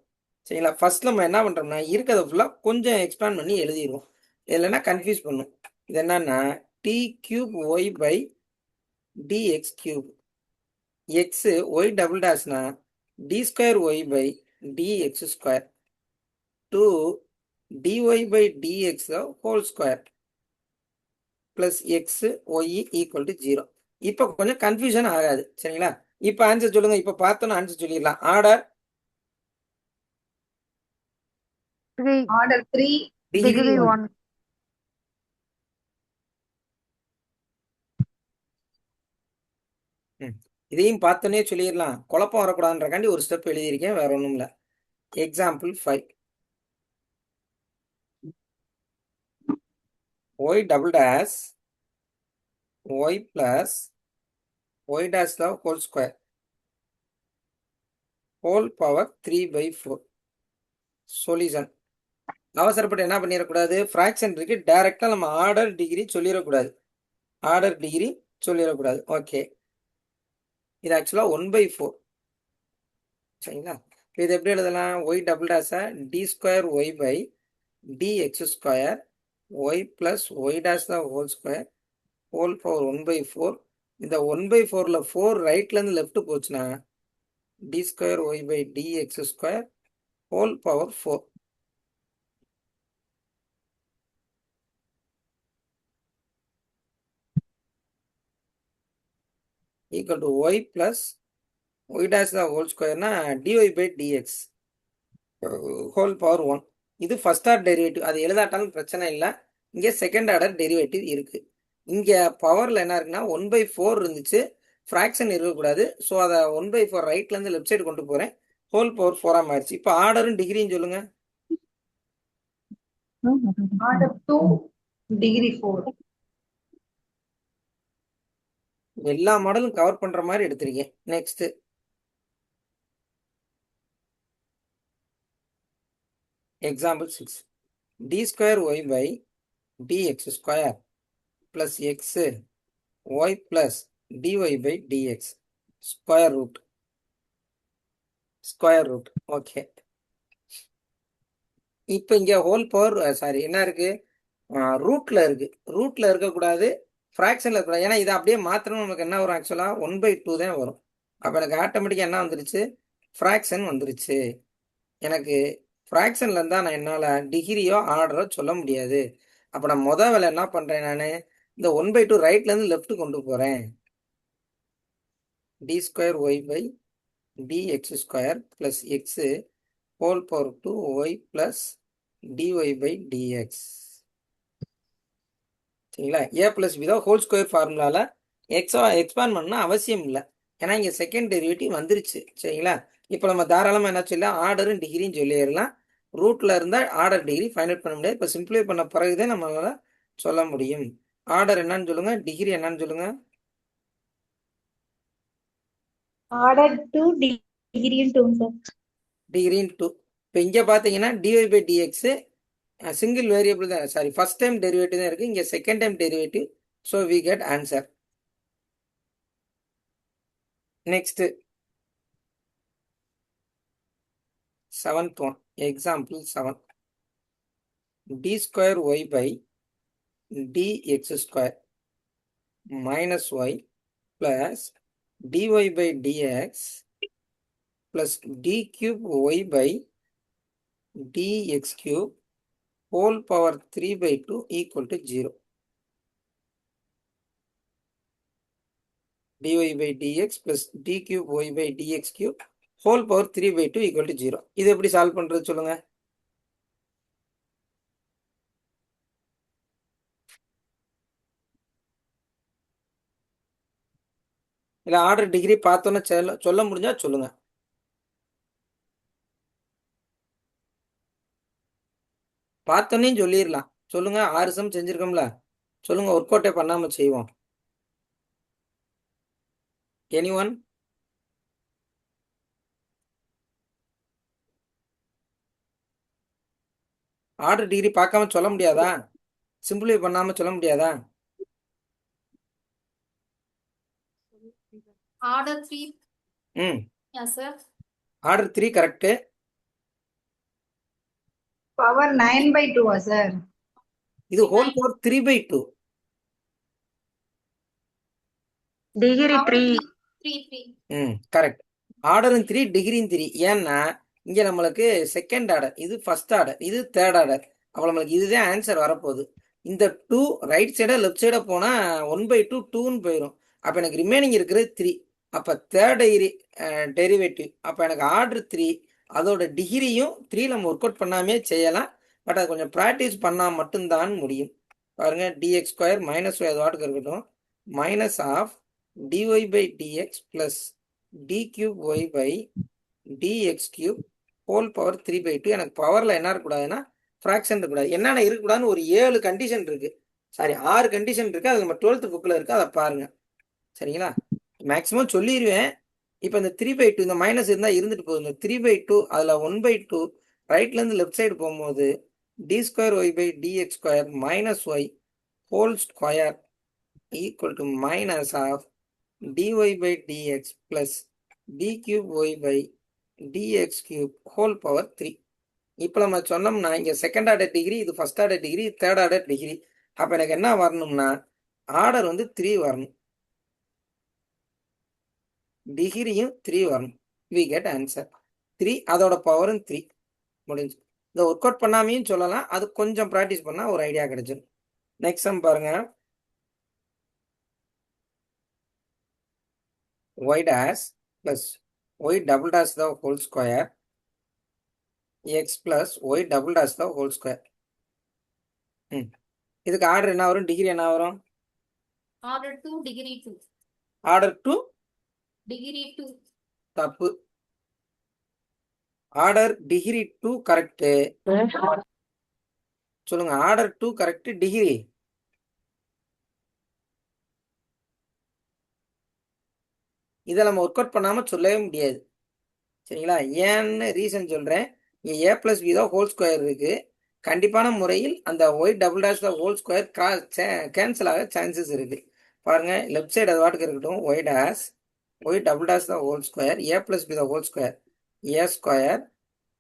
சரிங்களா? First நம்ம என்ன பண்ணுறோம்னா இருக்கிறத ஃபுல்லாக கொஞ்சம் expand பண்ணி எழுதிடுவோம், இல்லைன்னா confuse பண்ணும். இது என்னன்னா t cube y by dx cube. x y double dashனா d square y by dx square 2 dy by dx whole square plus x y equal to 0. இப்போ கொஞ்சம் கன்ஃபியூஷன் ஆகாது. சரிங்களா? இப்போ ஆன்சர் சொல்லுங்க. இப்போ பார்த்தோன்னா ஆன்சர் சொல்லிடலாம். Order 3 order 3 degree degree 1. இதையும் பார்த்தோன்னே சொல்லிடலாம், குழப்பம் வரக்கூடாதுன்றக்காண்டி ஒரு ஸ்டெப் எழுதியிருக்கேன், வேற ஒன்றும் இல்லை. Example 5. y double dash y plus y dash the whole square whole power 3 by 4. Solution அவசரப்பட்டு என்ன பண்ணிடக்கூடாது, ஃப்ராக்ஷன் இருக்கு, டைரெக்டாக நம்ம ஆர்டர் டிகிரி சொல்லிடக்கூடாது. ஆர்டர் டிகிரி சொல்லிடக்கூடாது. ஓகே, இது ஆக்சுவலாக 1/4. சரிங்களா? இது எப்படி எழுதலாம்? ஒய் டபுள் டேஷை d square Y by dx square y plus Y dash the whole square whole power 1/4. இந்த 1/4ல் 4 ரைட்லேருந்து லெஃப்ட் போச்சுன்னா d square Y by dx square whole power 4. Equal to y plus Y dash the whole ஸ்கொயர்னா dy by dx whole power 1. இது first order derivative, அது எழுதாட்டாலும் பிரச்சனை இல்லை. இங்கே செகண்ட் ஆர்டர் டெரிவேட்டிவ் இருக்குது. இங்கே பவரில் என்ன இருக்குன்னா 1/4 இருந்துச்சு, ஃப்ராக்ஷன் இருக்கக்கூடாது. ஸோ அதை 1/4 ரைட்லேருந்து லெஃப்ட் சைடு கொண்டு போகிறேன், ஹோல் பவர் 4 ஆயிடுச்சு. இப்போ ஆர்டரும் டிகிரின்னு சொல்லுங்கள். Order 2 degree 4. எல்லா மாடலும் கவர் பண்ணுற மாதிரி எடுத்திருக்கேன். Next example 6. D square Y by dx square plus X Y plus dy by dx square root. Okay, இப்போ இங்கே ஹோல் பவர் என்ன இருக்குது, ரூட்டில் இருக்குது. ரூட்டில் இருக்கக்கூடாது, ஃப்ராக்ஷனில் இருக்கக்கூடாது. ஏன்னா இதை அப்படியே மாற்றணும், நமக்கு என்ன வரும், ஆக்சுவலாக 1/2 தான் வரும். அப்போ எனக்கு ஆட்டோமேட்டிக்காக என்ன வந்துருச்சு, ஃப்ராக்ஷன் வந்துருச்சு. எனக்கு ஃப்ராக்ஷனில் இருந்தால் நான் என்னால் டிகிரியோ ஆர்டரோ சொல்ல முடியாது. அப்போ நான் மொதல் வேலை என்ன பண்ணுறேன், நான் இந்த 1/2 ரைட்லேருந்து லெஃப்ட் கொண்டு போகிறேன். D square Y by dx square plus X whole power 2 Y plus dy by dx. சரிங்களா? a ப்ளஸ் பி தான் ஹோல் ஸ்கொயர் ஃபார்முலாவில் எக்ஸ்பேண்ட் பண்ணணும் அவசியம் இல்லை, ஏன்னா இங்கே செகண்ட் டெரிவேட்டிவ் வந்துருச்சு. சரிங்களா? இப்போ நம்ம தாராளமாக என்ன சொல்லலாம், ஆர்டரும் டிகிரியும் சொல்லிடலாம். ரூட்டில் இருந்தால் ஆர்டர் டிகிரி ஃபைண்ட் அவுட் பண்ண முடியாது. இப்போ சிம்பிளை பண்ண பிறகுதான் நம்மளால சொல்ல முடியும். ஆர்டர் என்னன்னு சொல்லுங்க, டிகிரி என்னன்னு சொல்லுங்க. ஆர்டர் 2 டிகிரியும் 2 சார். டிகிரின் 2. இப்போ இங்கே பார்த்தீங்கன்னா dy by dx single variable தான், சாரி ஃபர்ஸ்ட் டைம் டெரிவேட்டிவ் தான் இருக்குது. இங்கே second time derivative. So we get answer. Next 7th one, example 7. d square y by dx square minus y plus dy by dx plus d cube y by dx cube whole power 3 by 2 equal to 0. dy by dx plus d cube y by dx cube whole power 3 by 2 equal to 0. இது எப்படி solve பண்றது சொல்லுங்க. இல்ல order degree பார்த்தோன்னு சொல்ல முடிஞ்சா சொல்லுங்க. பார்த்தோன்னே சொல்லிடலாம். சொல்லுங்க, 6 சம் செஞ்சிருக்கோம்ல, சொல்லுங்க, ஒர்க் அவுட்டே பண்ணாம செய்வோம். எனிஒன்? ஆர்டர் டிகிரி பார்க்காம சொல்ல முடியாதா? சிம்பிளை பண்ணாம சொல்ல முடியாதா? ஆர்டர் 3. ம், Yes, sir. Order 3 correct. Power 9/2 sir. இது whole power 3 by 2. Degree Power 3. 3. ம், கரெக்ட். ஆர்டரும் 3, டிகிரியும் 3. ஏன்னா இங்க நம்மளுக்கு செகண்ட் ஆர்டர், இது ஃபர்ஸ்ட் ஆர்டர், இது தேர்ட் ஆர்டர். அப்போ நம்மளுக்கு இதுதான் ஆன்சர் வரப்போகுது. இந்த 2 ரைட் சைடா லெஃப்ட் சைடா போனா 1/2 2ன்னு போயிடும். அப்போ எனக்கு ரிமைனிங் இருக்கிறது 3. அப்போ தேர்ட் டெரிவேட்டிவ். அப்போ எனக்கு ஆர்டர் 3, அதோட டிகிரியும் 3 நம்ம ஒர்க் அவுட் பண்ணாமே செய்யலாம். பட் அது கொஞ்சம் ப்ராக்டிஸ் பண்ணால் மட்டும்தான் முடியும். பாருங்க, dx ஸ்கொயர் மைனஸ் அது வாட்டுக்கு இருக்கட்டும், minus of dy by dx plus d cube y by dx cube whole power 3 by 2. எனக்கு பவரில் என்ன இருக்கக்கூடாதுன்னா ஃப்ராக்ஷன் இருக்கக்கூடாது. என்னென்ன இருக்கக்கூடாதுன்னு ஒரு 7 கண்டிஷன் இருக்குது, சாரி 6 கண்டிஷன் இருக்குது. அது நம்ம 12th புக்கில் இருக்குது, அதை பாருங்க. சரிங்களா? மேக்ஸிமம் சொல்லிடுவேன். இப்போ இந்த 3/2 இந்த மைனஸ் இருந்தால் இருந்துட்டு போகுது. இந்த 3/2 அதில் 1/2 ரைட்லேருந்து லெஃப்ட் சைடு போகும்போது D square Y by dx square minus Y whole square equal to minus of dy by dx plus d cube y by dx cube whole power 3. இப்போ நம்ம சொன்னோம்னா இங்கே செகண்ட் ஆர்டர் டிகிரி, இது first order degree, third order degree. அப்போ எனக்கு என்ன வரணும்னா order வந்து 3 வரணும், டிகிரியும் 3 வரணும். We get answer 3. அதோட பவரும் 3. முடிஞ்சு. இதை ஒர்க் அவுட் பண்ணாமையும் சொல்லலாம், அது கொஞ்சம் ப்ராக்டிஸ் பண்ணால் ஒரு ஐடியா கிடைச்சிடும். நெக்ஸ்ட் சம் பாருங்க. y dash plus y double dash the whole square x plus y double dash the whole square. இதுக்கு ஆர்டர் என்ன வரும், டிகிரி என்ன வரும்? Order 2 degree 2. Order 2 degree 2. தப்பு. Order degree 2 correct. சொல்லுங்க, ஆர்டர் 2 கரெக்ட், டிகிரி இதை நம்ம ஒர்க் அவுட் பண்ணாமல் சொல்லவே முடியாது. சரிங்களா? ஏன்னு ரீசன் சொல்கிறேன். இங்கே ஏ ப்ளஸ் பி தான் ஹோல் ஸ்கொயர் இருக்குது. கண்டிப்பான முறையில் அந்த y double dash the whole square cancel ஆக சான்சஸ் இருக்குது. பாருங்கள், லெஃப்ட் சைடு அது வாட்டுக்கு இருக்கட்டும். Y dash y double dash the whole square a plus b the whole square a square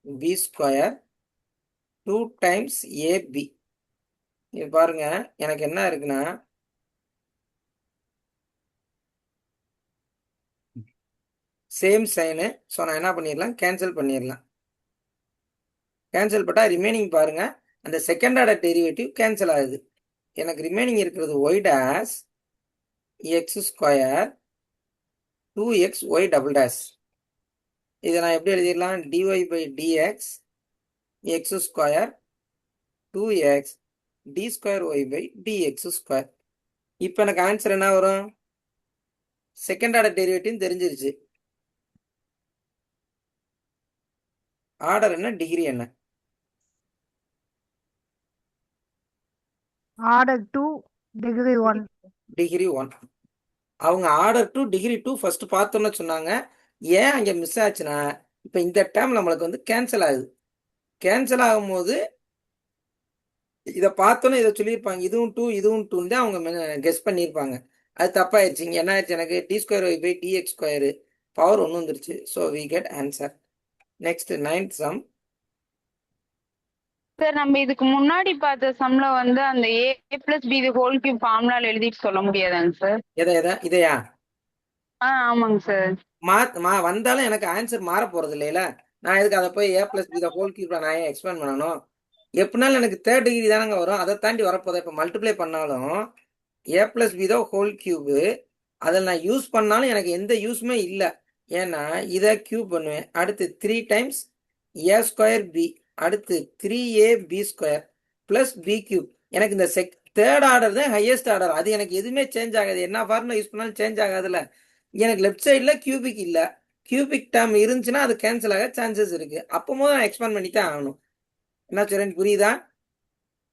b square 2 times ab. இது பாருங்க, எனக்கு என்ன இருக்குன்னா சேம் சைனு. ஸோ நான் என்ன பண்ணிடலாம், கேன்சல் பண்ணிடலாம். கேன்சல் பண்ணால் ரிமைனிங் பாருங்க, அந்த செகண்ட் ஆர்டர் டெரிவேட்டிவ் கேன்சல் ஆகுது. எனக்கு ரிமைனிங் இருக்கிறது y dash x square 2x y double dash. இதை நான் எப்படி எழுதிடலாம், dy by dx x square 2x d square Y by dx square. இப்போ எனக்கு ஆன்சர் என்ன வரும், செகண்ட் ஆர்டர் டெரிவேட்டிவ் தெரிஞ்சிருச்சு. ஆர்டர் என்ன, டிகிரி என்ன? Order 2, degree 1. டிகிரி 1. அவங்க ஆர்டர் 2 டிகிரி 2 ஃபர்ஸ்ட் பார்த்தோன்னு சொன்னாங்க. ஏன் அங்கே மிஸ் ஆச்சுன்னா, இப்போ இந்த டேர்ம் நம்மளுக்கு வந்து கேன்சல் ஆகுது. கேன்சல் ஆகும்போது இதை பார்த்தோன்னே இதை சொல்லியிருப்பாங்க, இதுவும் 2 இதுவும் 2 தான் அவங்க கெஸ் பண்ணியிருப்பாங்க. அது தப்பாயிருச்சு. இங்கே என்ன ஆயிடுச்சு, எனக்கு d square Y by dx square power 1 வந்துருச்சு. So we get answer. Next 9th sum. Sir நம்ம இதுக்கு முன்னாடி பார்த்த சம்ல வந்து அந்த a plus b whole cube ஃபார்முலால எழுதிட்டு சொல்ல முடியாதாங்க சார்? இதையா ஆமாங்க சார். வந்தாலும் எனக்கு ஆன்சர் மாற போறது இல்லையில. நான் எதுக்கு அதை போய் ஏ பிளஸ் பி ஹோல் கியூப் நான் ஏன் எக்ஸ்பேண்ட் பண்ணணும்? எப்படினாலும் எனக்கு தேர்ட் டிகிரி தானங்க வரும். அதை தாண்டி வரப்போதா. இப்போ மல்டிப்ளை பண்ணாலும் ஏ பிளஸ் பி தான் ஹோல் கியூபு, அதில் நான் யூஸ் பண்ணாலும் எனக்கு எந்த யூஸுமே இல்லை. ஏன்னா இதை கியூப் பண்ணுவேன். அடுத்து 3 டைம்ஸ் ஏ ஸ்கொயர் பி, அடுத்து 3ab square plus B cube. எனக்கு இந்த தேர்ட் ஆர்டர் தான் ஹையஸ்ட் ஆர்டர். அது எனக்கு எதுவுமே சேஞ்ச் ஆகாது. என்ன ஃபார்முலா யூஸ் பண்ணாலும் சேஞ்ச் ஆகாதுல்ல. எனக்கு லெஃப்ட் சைடில் கியூபிக் இல்லை. கியூபிக் டேர்ம் இருந்துச்சுன்னா அது கேன்சல் ஆக சான்சஸ் இருக்குது. அப்போது நான் எக்ஸ்பேண்ட் பண்ணி தான் ஆகணும். என்ன சொல்றேன் புரியுதா?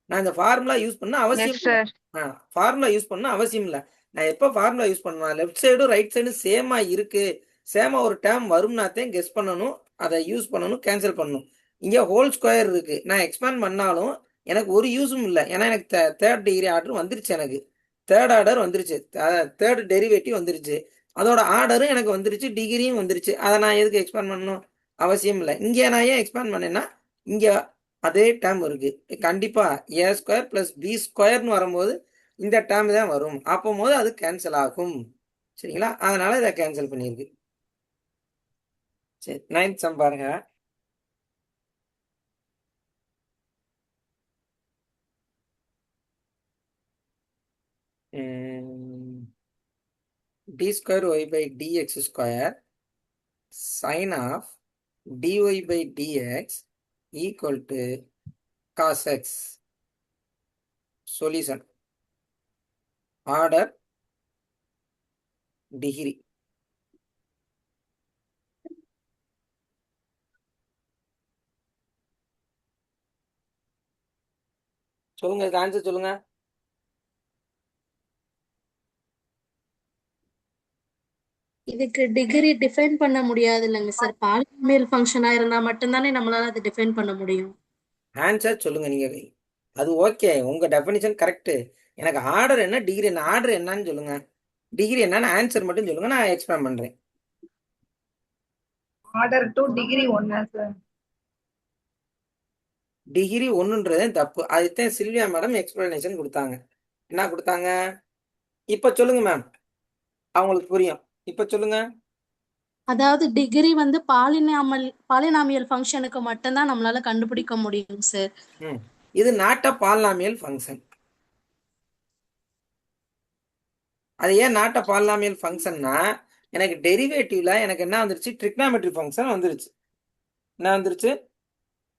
நான் இந்த ஃபார்முலா யூஸ் பண்ண அவசியம் எஸ் இல்லை. சார். ஃபார்முலா யூஸ் பண்ண அவசியம் இல்லை. நான் எப்போ ஃபார்முலா யூஸ் பண்ணுவேன், லெஃப்ட் சைடும் ரைட் சைடும் சேமா இருக்கு, சேமா ஒரு டேர்ம் வரும்னாத்தையும் கெஸ் பண்ணணும், அதை யூஸ் பண்ணணும், கேன்சல் பண்ணணும். இங்கே ஹோல் ஸ்கொயர் இருக்கு, நான் எக்ஸ்பேண்ட் பண்ணாலும் எனக்கு ஒரு யூஸும் இல்லை. ஏன்னா எனக்கு தேர்ட் டிகிரி ஆர்டர் வந்துருச்சு. எனக்கு தேர்ட் ஆர்டர் வந்துருச்சு, தேர்ட் டெரிவேட்டிவ் வந்துருச்சு, அதோட ஆர்டரும் எனக்கு வந்துருச்சு, டிகிரியும் வந்துருச்சு. அதை நான் எதுக்கு எக்ஸ்பேண்ட் பண்ணணும்? அவசியம் இல்லை. இங்கே நான் ஏன் எக்ஸ்பேண்ட் பண்ணேன்னா, இங்கே அதே டேர்ம் இருக்கு. கண்டிப்பா ஏ ஸ்கொயர் பிளஸ் பி ஸ்கொயர்னு வரும்போது இந்த டேர்ம் தான் வரும். அப்போது அது கேன்சல் ஆகும். சரிங்களா? அதனால இதை கேன்சல் பண்ணியிருக்கு. சரி, 9th சம் பாருங்க. D square Y by dx square sine of dy by dx equal to cos x. Solution order degree. சொல்லுங்க, இதுக்கு ஆன்சர் சொல்லுங்க. இதுக்கு டிகிரி டிஃபைன் பண்ண முடியாது இல்லைங்க சார். பாலினாமியல் ஃபங்க்ஷனா இருந்தா மட்டும்தானே நம்மளால அதை டிஃபைன் பண்ண முடியும். ஆன்சர் சொல்லுங்க நீங்க. அது ஓகே, உங்க டெஃபினிஷன் கரெக்ட். எனக்கு ஆர்டர் என்ன, டிகிரி என்ன? ஆர்டர் என்னன்னு சொல்லுங்க, டிகிரி என்னன்னு ஆன்சர் மட்டும் சொல்லுங்க, நான் எக்ஸ்பிளைன் பண்றேன். Order 2 degree 1 sir. டிகிரி 1ன்றதே தப்பு. அதுதான் சில்வியா மேடம் எக்ஸ்பிளனேஷன் கொடுத்தாங்க. என்ன கொடுத்தாங்க? இப்ப சொல்லுங்க மேம், அவங்களுக்கு புரியும். இப்ப சொல்லுங்க. அதாவது டிகிரி வந்து பாலினாமியல் ஃபங்க்ஷனுக்கு மட்டும்தான் நம்மளால கண்டுபிடிக்க முடியும் சார். இது நாட் அ பாலினாமியல் ஃபங்க்ஷன். அது ஏன் நாட் அ பாலினாமியல் ஃபங்க்ஷன்னா, எனக்கு டெரிவேட்டிவ்ல எனக்கு என்ன வந்துருச்சு, ட்ரிக்னாமெட்ரி ஃபங்க்ஷன் வந்துருச்சு. என்ன வந்துருச்சு?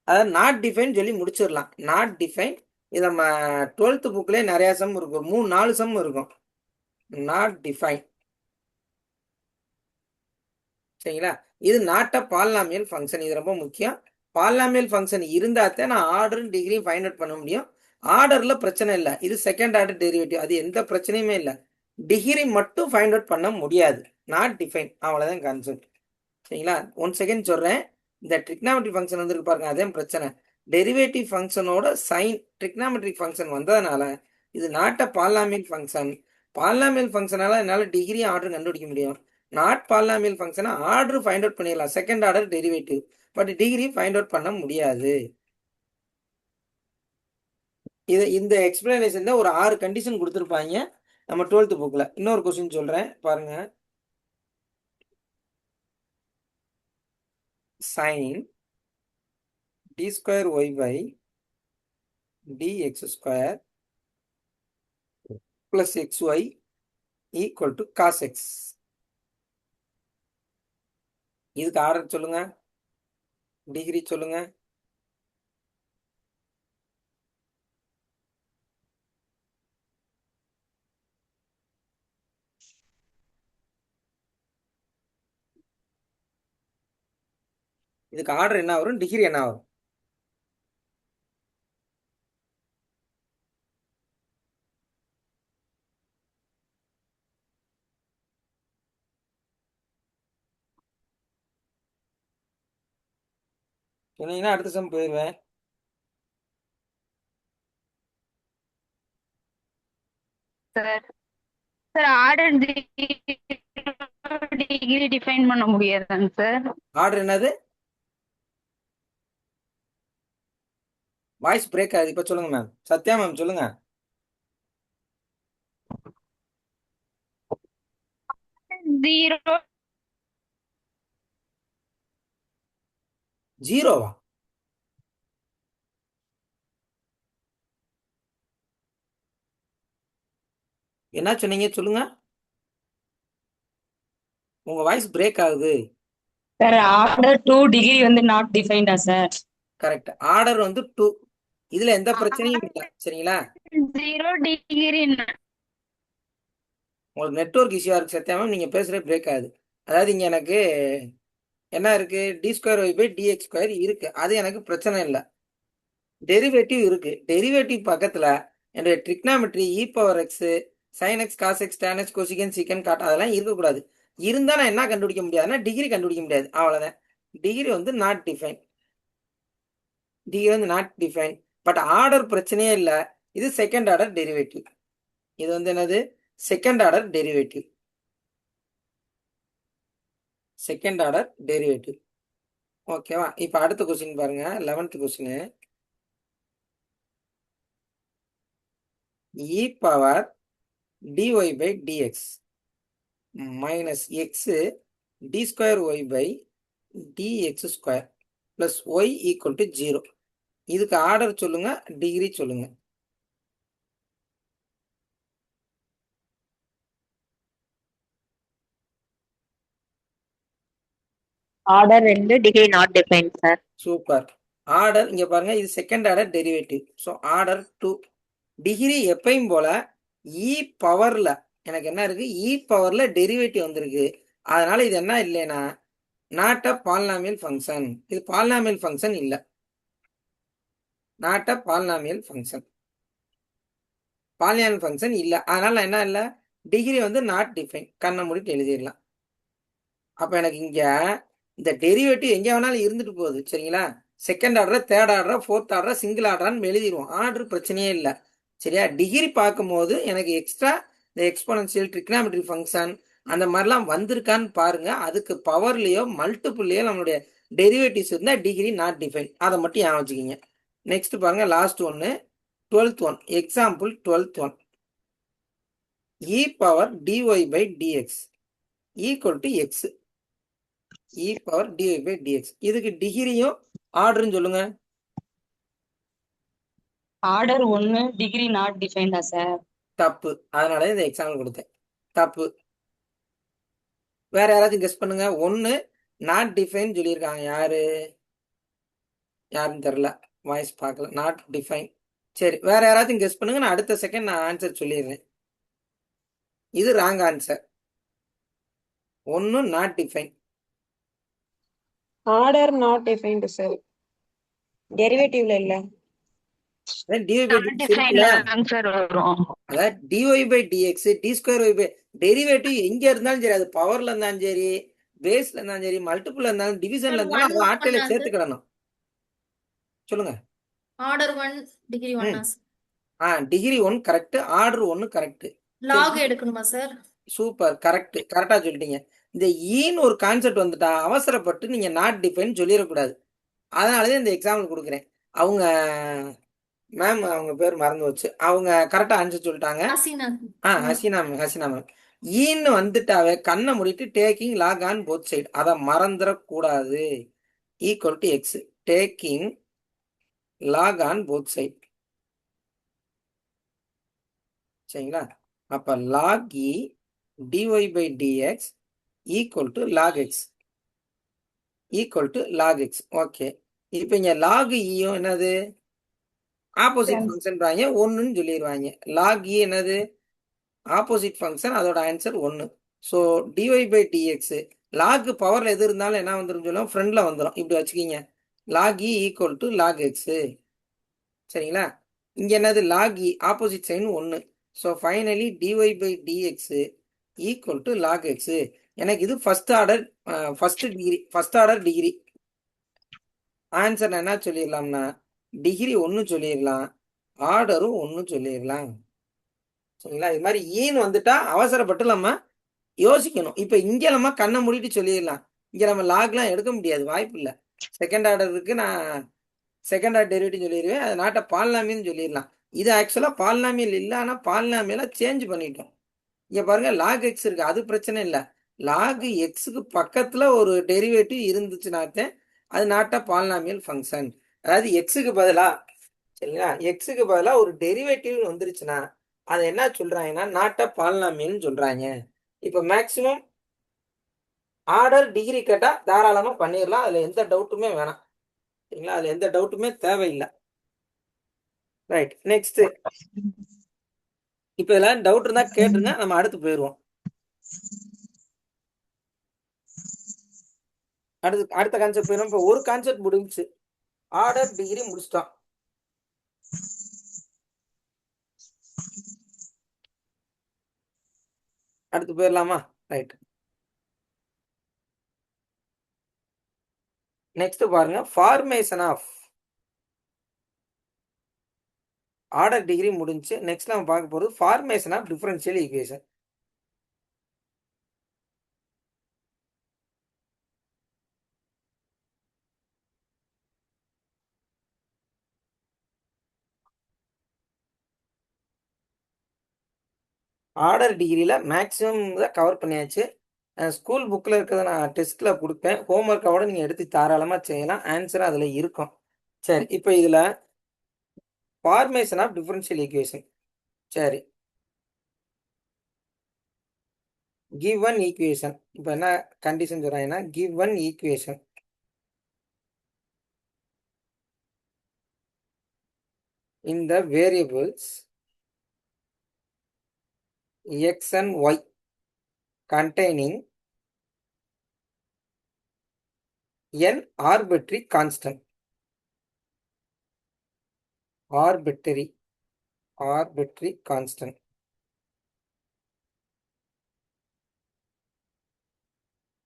அதாவது நாட் டிஃபைன் சொல்லி முடிச்சிடலாம். நாட் டிஃபைன் இது நம்ம 12th புக்லேயே நிறைய சம் இருக்கும், 3-4 சம் இருக்கும். Not define. சரிங்களா? இது நாட் அ பாலினாமியல் ஃபங்க்ஷன். இது ரொம்ப முக்கியம். பாலினாமியல் ஃபங்க்ஷன் இருந்தால் நான் ஆர்டரும் டிகிரியும் ஃபைண்ட் அவுட் பண்ண முடியும். ஆர்டர்ல பிரச்சனை இல்லை, இது செகண்ட் ஆர்டர் டெரிவேட்டிவ், அது எந்த பிரச்சனையுமே இல்லை. டிகிரி மட்டும் ஃபைண்ட் அவுட் பண்ண முடியாது, நாட் டிஃபைன். அவ்வளோதான் கான்செப்ட். சரிங்களா? 1 செகண்ட் சொல்றேன். இந்த ட்ரிக்னாமெட்ரி ஃபங்க்ஷன் வந்துருக்கு பாருங்க, அதே பிரச்சனை. டெரிவேட்டிவ் ஃபங்க்ஷனோட சைன் ட்ரிக்னாமெட்ரிக் ஃபங்க்ஷன் வந்ததுனால இது not a polynomial function. Polynomial ஃபங்க்ஷனால என்னால் டிகிரி ஆர்டர் கண்டுபிடிக்க முடியும். நாட் பாலினாமியல் ஃபங்க்ஷனை ஆர்டர் ஃபைண்ட் அவுட் பண்ணிடலாம், second order derivative. But degree find out பண்ண முடியாது. இது இந்த எக்ஸ்பிளனேஷன் தான் ஒரு 6 கண்டிஷன் கொடுத்துருப்பாங்க நம்ம 12th புக்ல. இன்னொரு கொஸ்டின் சொல்றேன் பாருங்க. Sine d square Y by dx square plus xy equal to cos x. இதுக்கு ஆர்டர் சொல்லுங்க, டிகிரி சொல்லுங்க. இதுக்கு ஆர்டர் என்ன வரும், டிகிரி என்ன வரும்? சொன்னீங்கன்னா அடுத்த சம் போயிடுவேன். Sir sir order degree define பண்ண முடியாதாங்க சார்? ஆர்டர் என்னது? வாய்ஸ் பிரேக் ஆகுது. இப்போ சொல்லுங்க மேம். சத்யா மேம் சொல்லுங்க. ஜீரோ ஜீரோவா? என்ன சொன்னீங்க சொல்லுங்க. உங்க வாய்ஸ் பிரேக் ஆகுது. சார் ஆர்டர் 2 டிகிரி வந்து நாட் டிஃபைன்டா சார்? கரெக்ட். ஆர்டர் வந்து 2. இதுல எந்த பிரச்சனையும் இல்லை. சரிங்களா? ஜீரோ டிகிரி உங்களுக்கு நெட்வொர்க் இஷ்யூவா இருக்கு சத்யா மேம். நீங்க பேசுறது பிரேக் ஆகுது. அதாவது இங்க எனக்கு என்ன இருக்கு, d²y/dx² இருக்கு. அது எனக்கு பிரச்சனை இல்லை. டெரிவேட்டிவ் இருக்கு. டெரிவேட்டிவ் பக்கத்துல என்னுடைய trigonometry e⁻x sin x cos x tan x cosecant secant cot அதெல்லாம் இருக்கக்கூடாது. இருந்தா நான் என்ன கண்டுபிடிக்க முடியாதுன்னா டிகிரி கண்டுபிடிக்க முடியாது. அவ்வளவுதான். டிகிரி வந்து நாட் டிஃபைன். டிகிரி வந்து நாட் டிஃபைன். பட் ஆர்டர் பிரச்சனையே இல்லை. இது செகண்ட் ஆர்டர் டெரிவேட்டிவ். இது வந்து என்னது, second order derivative. Second order derivative. ஓகேவா? இப்போ அடுத்த கொஸ்டின் பாருங்க. 11th question. e⁻dy/dx minus x d²y/dx² plus y equal to 0. இதுக்கு ஆர்டர் சொல்லுங்க, டிகிரி சொல்லுங்க. Order 2 degree not defined sir. Super. Order இங்க பாருங்க, இது second order derivative. So order 2. Degree எப்பயும் போல இ பவர்ல எனக்கு என்ன இருக்கு, இ பவர்ல டெரிவேட்டிவ் வந்திருக்கு. அதனால இது என்ன இல்லைன்னா நாட் அ பாலினாமியல் ஃபங்க்ஷன். இது பாலினாமியல் ஃபங்க்ஷன் இல்லை. Not a polynomial function. Polynomial function இல்லை. அதனால என்ன இல்லை, டிகிரி வந்து நாட் டிஃபைன். கண்ணை மூடிட்டு எழுதிடலாம். அப்போ எனக்கு இங்க இந்த டெரிவேட்டிவ் எங்கே வேணாலும் இருந்துட்டு போகுது. சரிங்களா? Second order, third order, fourth order, single ஆர்டர்னு எழுதிடுவோம். ஆர்டர் பிரச்சனையே இல்லை. சரியா? டிகிரி பார்க்கும்போது எனக்கு எக்ஸ்ட்ரா இந்த எக்ஸ்போனன்ஷியல் ட்ரிக்னாமெட்ரி ஃபங்க்ஷன் அந்த மாதிரிலாம் வந்திருக்கான்னு பாருங்க. அதுக்கு பவர்லேயோ மல்டிபிள்லையோ நம்மளுடைய டெரிவேட்டிவ்ஸ் இருந்தால் டிகிரி நாட் டிஃபைன். அதை மட்டும் ஞாபகம் வச்சுக்கிங்க. நெக்ஸ்ட் பாருங்க, லாஸ்ட் ஒன்று, 12th one. Example 12th one. e⁻dy/dx equal to x. e⁻dy/dx. இதுக்கு டிகிரியும் ஆர்டரும் சொல்லுங்க. ஆர்டர் 1 டிகிரி நாட் டிஃபைன்டா சார்? தப்பு. அதனால இந்த எக்ஸாம்பிள் கொடுத்தேன். தப்பு. வேற யாராச்சும் கெஸ் பண்ணுங்க. 1 நாட் டிஃபைன் சொல்லியிருக்காங்க. யாருன்னு தெரியல. வாய்ஸ் பார்க்கல. Not define. சரி, வேற யாராச்சும் கெஸ் பண்ணுங்க. நான் அடுத்த செகண்ட் நான் ஆன்சர் சொல்லிடுறேன். இது wrong answer. 1 not define. Order not defined sir, டெரிவேட்டிவ்ல இல்ல. அதான் டிவைபை டிஃபைன்ல தாங்க சார் வரும். அதாவது dy/dx d²y/ டெரிவேட்டிவ் எங்க இருந்தாலும் சரி, அது பவர்ல இருந்தாலும் சரி, பேஸ்ல இருந்தாலும் சரி, மல்டிபிள்ல இருந்தாலும், டிவிஷன்ல இருந்தாலும் அது ஆட்டையில சேர்த்துக்கிடணும். சொல்லுங்க. Order 1 degree 1 degree 1 correct. Order 1 correct. Log எடுக்கணுமா சார்? சூப்பர். கரெக்டா சொல்லிட்டீங்க. இந்த ஈன்னு ஒரு கான்செப்ட் வந்துட்டா அவசரப்பட்டு நீங்க நாட் டிஃபைன் சொல்லிடக்கூடாது. அதனாலதான் இந்த எக்ஸாம்பிள் கொடுக்குறேன். அவங்க மேம், அவங்க பேர் மறந்து வச்சு, அவங்க கரெக்டா ஆன்சர் சொல்லிட்டாங்க. ஹசீனா மேம். ஈன்னு வந்துட்டாவே கண்ணை மூடிட்டு taking log on both side, அதை மறந்துடக்கூடாது. Equal to x taking log on both side. சரிங்களா? அப்ப log e dy/dx equal to log x equal to log x. Okay. இப்போ இங்க லாக் ஈயும் என்னது, ஆப்போசிட் ஃபங்க்ஷன் 1ன்னு சொல்லிடுவாங்க. லாக் இ என்னது, ஆப்போசிட் ஃபங்க்ஷன். அதோட ஆன்சர் 1. ஸோ dy/dx லாக் பவரில் எது இருந்தாலும் என்ன வந்துடும் சொல்லுவோம், ஃப்ரெண்டில் வந்துடும். இப்படி வச்சுக்கிங்க, log e equal to log x. சரிங்களா? இங்கே என்னது, log e opposite sign 1. So finally dy by dx equal to log x. எனக்கு இது ஃபர்ஸ்ட் ஆர்டர் டிகிரி. ஆன்சர் என்ன சொல்லிடலாம்னா டிகிரி 1 சொல்லிடலாம், ஆர்டரும் 1 சொல்லிடலாம். சரிங்களா? இது மாதிரி ஈன்னு வந்துட்டா அவசரப்பட்டு நம்ம யோசிக்கணும். இப்போ இங்கே நம்ம கண்ணை மூடிட்டு சொல்லிடலாம். இங்கே நம்ம லாக்லாம் எடுக்க முடியாது, வாய்ப்பு இல்லை. செகண்ட் ஆர்டருக்கு நான் செகண்ட் ஆர்டர் டெரிவேட்டிவ் சொல்லிடுவேன், அது நாட்டை பால்நாமியல்னு சொல்லிடலாம். இது ஆக்சுவலாக பால்நாமியல் இல்லை, ஆனால் பால்நாமியலாக சேஞ்ச் பண்ணிட்டோம். இங்கே பாருங்க, லாக் எக்ஸ் இருக்கு, அது பிரச்சனை இல்லை. லாக் எக்ஸுக்கு பக்கத்தில் ஒரு டெரிவேட்டிவ் இருந்துச்சுனாத்தேன் அது நாட்டை பால்நாமியல் ஃபங்க்ஷன். அதாவது எக்ஸுக்கு பதிலாக, சரிங்களா, எக்ஸுக்கு பதிலாக ஒரு டெரிவேட்டிவ் வந்துருச்சுன்னா அதை என்ன சொல்றாங்கன்னா நாட்டை பால்நாமியல்னு சொல்றாங்க. இப்போ மேக்சிமம் ஆர்டர் டிகிரி கேட்டால் தாராளமாக பண்ணிடலாம், அதில் எந்த டவுட்டுமே வேணாம். சரிங்களா? அதில் எந்த டவுட்டுமே தேவையில்லை. Right, next. இப்போ இதெல்லாம் டவுட் இருந்தால் கேட்டுருங்க, நம்ம அடுத்து போயிடுவோம். அடுத்த கான்செப்ட் போயிடும். இப்போ ஒரு கான்செப்ட் முடிஞ்சுச்சு, ஆர்டர் டிகிரி முடிச்சிட்டோம். அடுத்து போயிடலாமா? ரைட், நெக்ஸ்ட் பாருங்க, ஃபார்மேஷன் ஆஃப் ஆர்டர் டிகிரி முடிஞ்சு. நெக்ஸ்ட் நம்ம பார்க்க போகிறது formation of differential equation. Order டிகிரியில் மேக்ஸிமம் தான் கவர் பண்ணியாச்சு. ஸ்கூல் புக்கில் இருக்கிறத நான் டெஸ்ட்டில் கொடுப்பேன், ஹோம்ஒர்க்கோட நீங்கள் எடுத்து தாராளமாக செய்யலாம், ஆன்சர் அதில் இருக்கும். சரி, இப்போ இதில் ஃபார்மேஷன் ஆஃப் டிஃபரன்ஷியல் ஈக்குவேஷன். சரி, கிவன் ஈக்குவேஷன். இப்போ என்ன கண்டிஷன் சொல்கிறாங்கன்னா, given equation in the variables x and y containing n arbitrary constant. Arbitrary constant.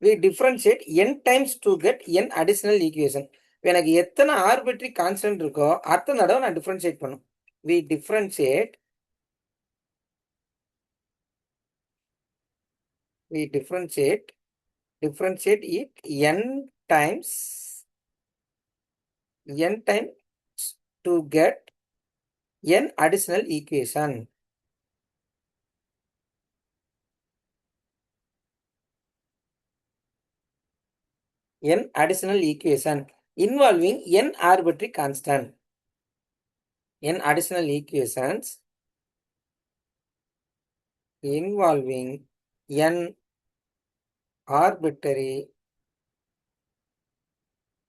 We differentiate n times to get n additional equation. எனக்கு எத்தனை ஆர்பிட்ரி கான்ஸ்டன்ட் இருக்கோ அத்தனை தடவை நான் டிஃபரன்ஷியேட் பண்ணும். We differentiate it n times to get n additional equation. N additional equation involving n arbitrary constant. N additional equations involving n arbitrary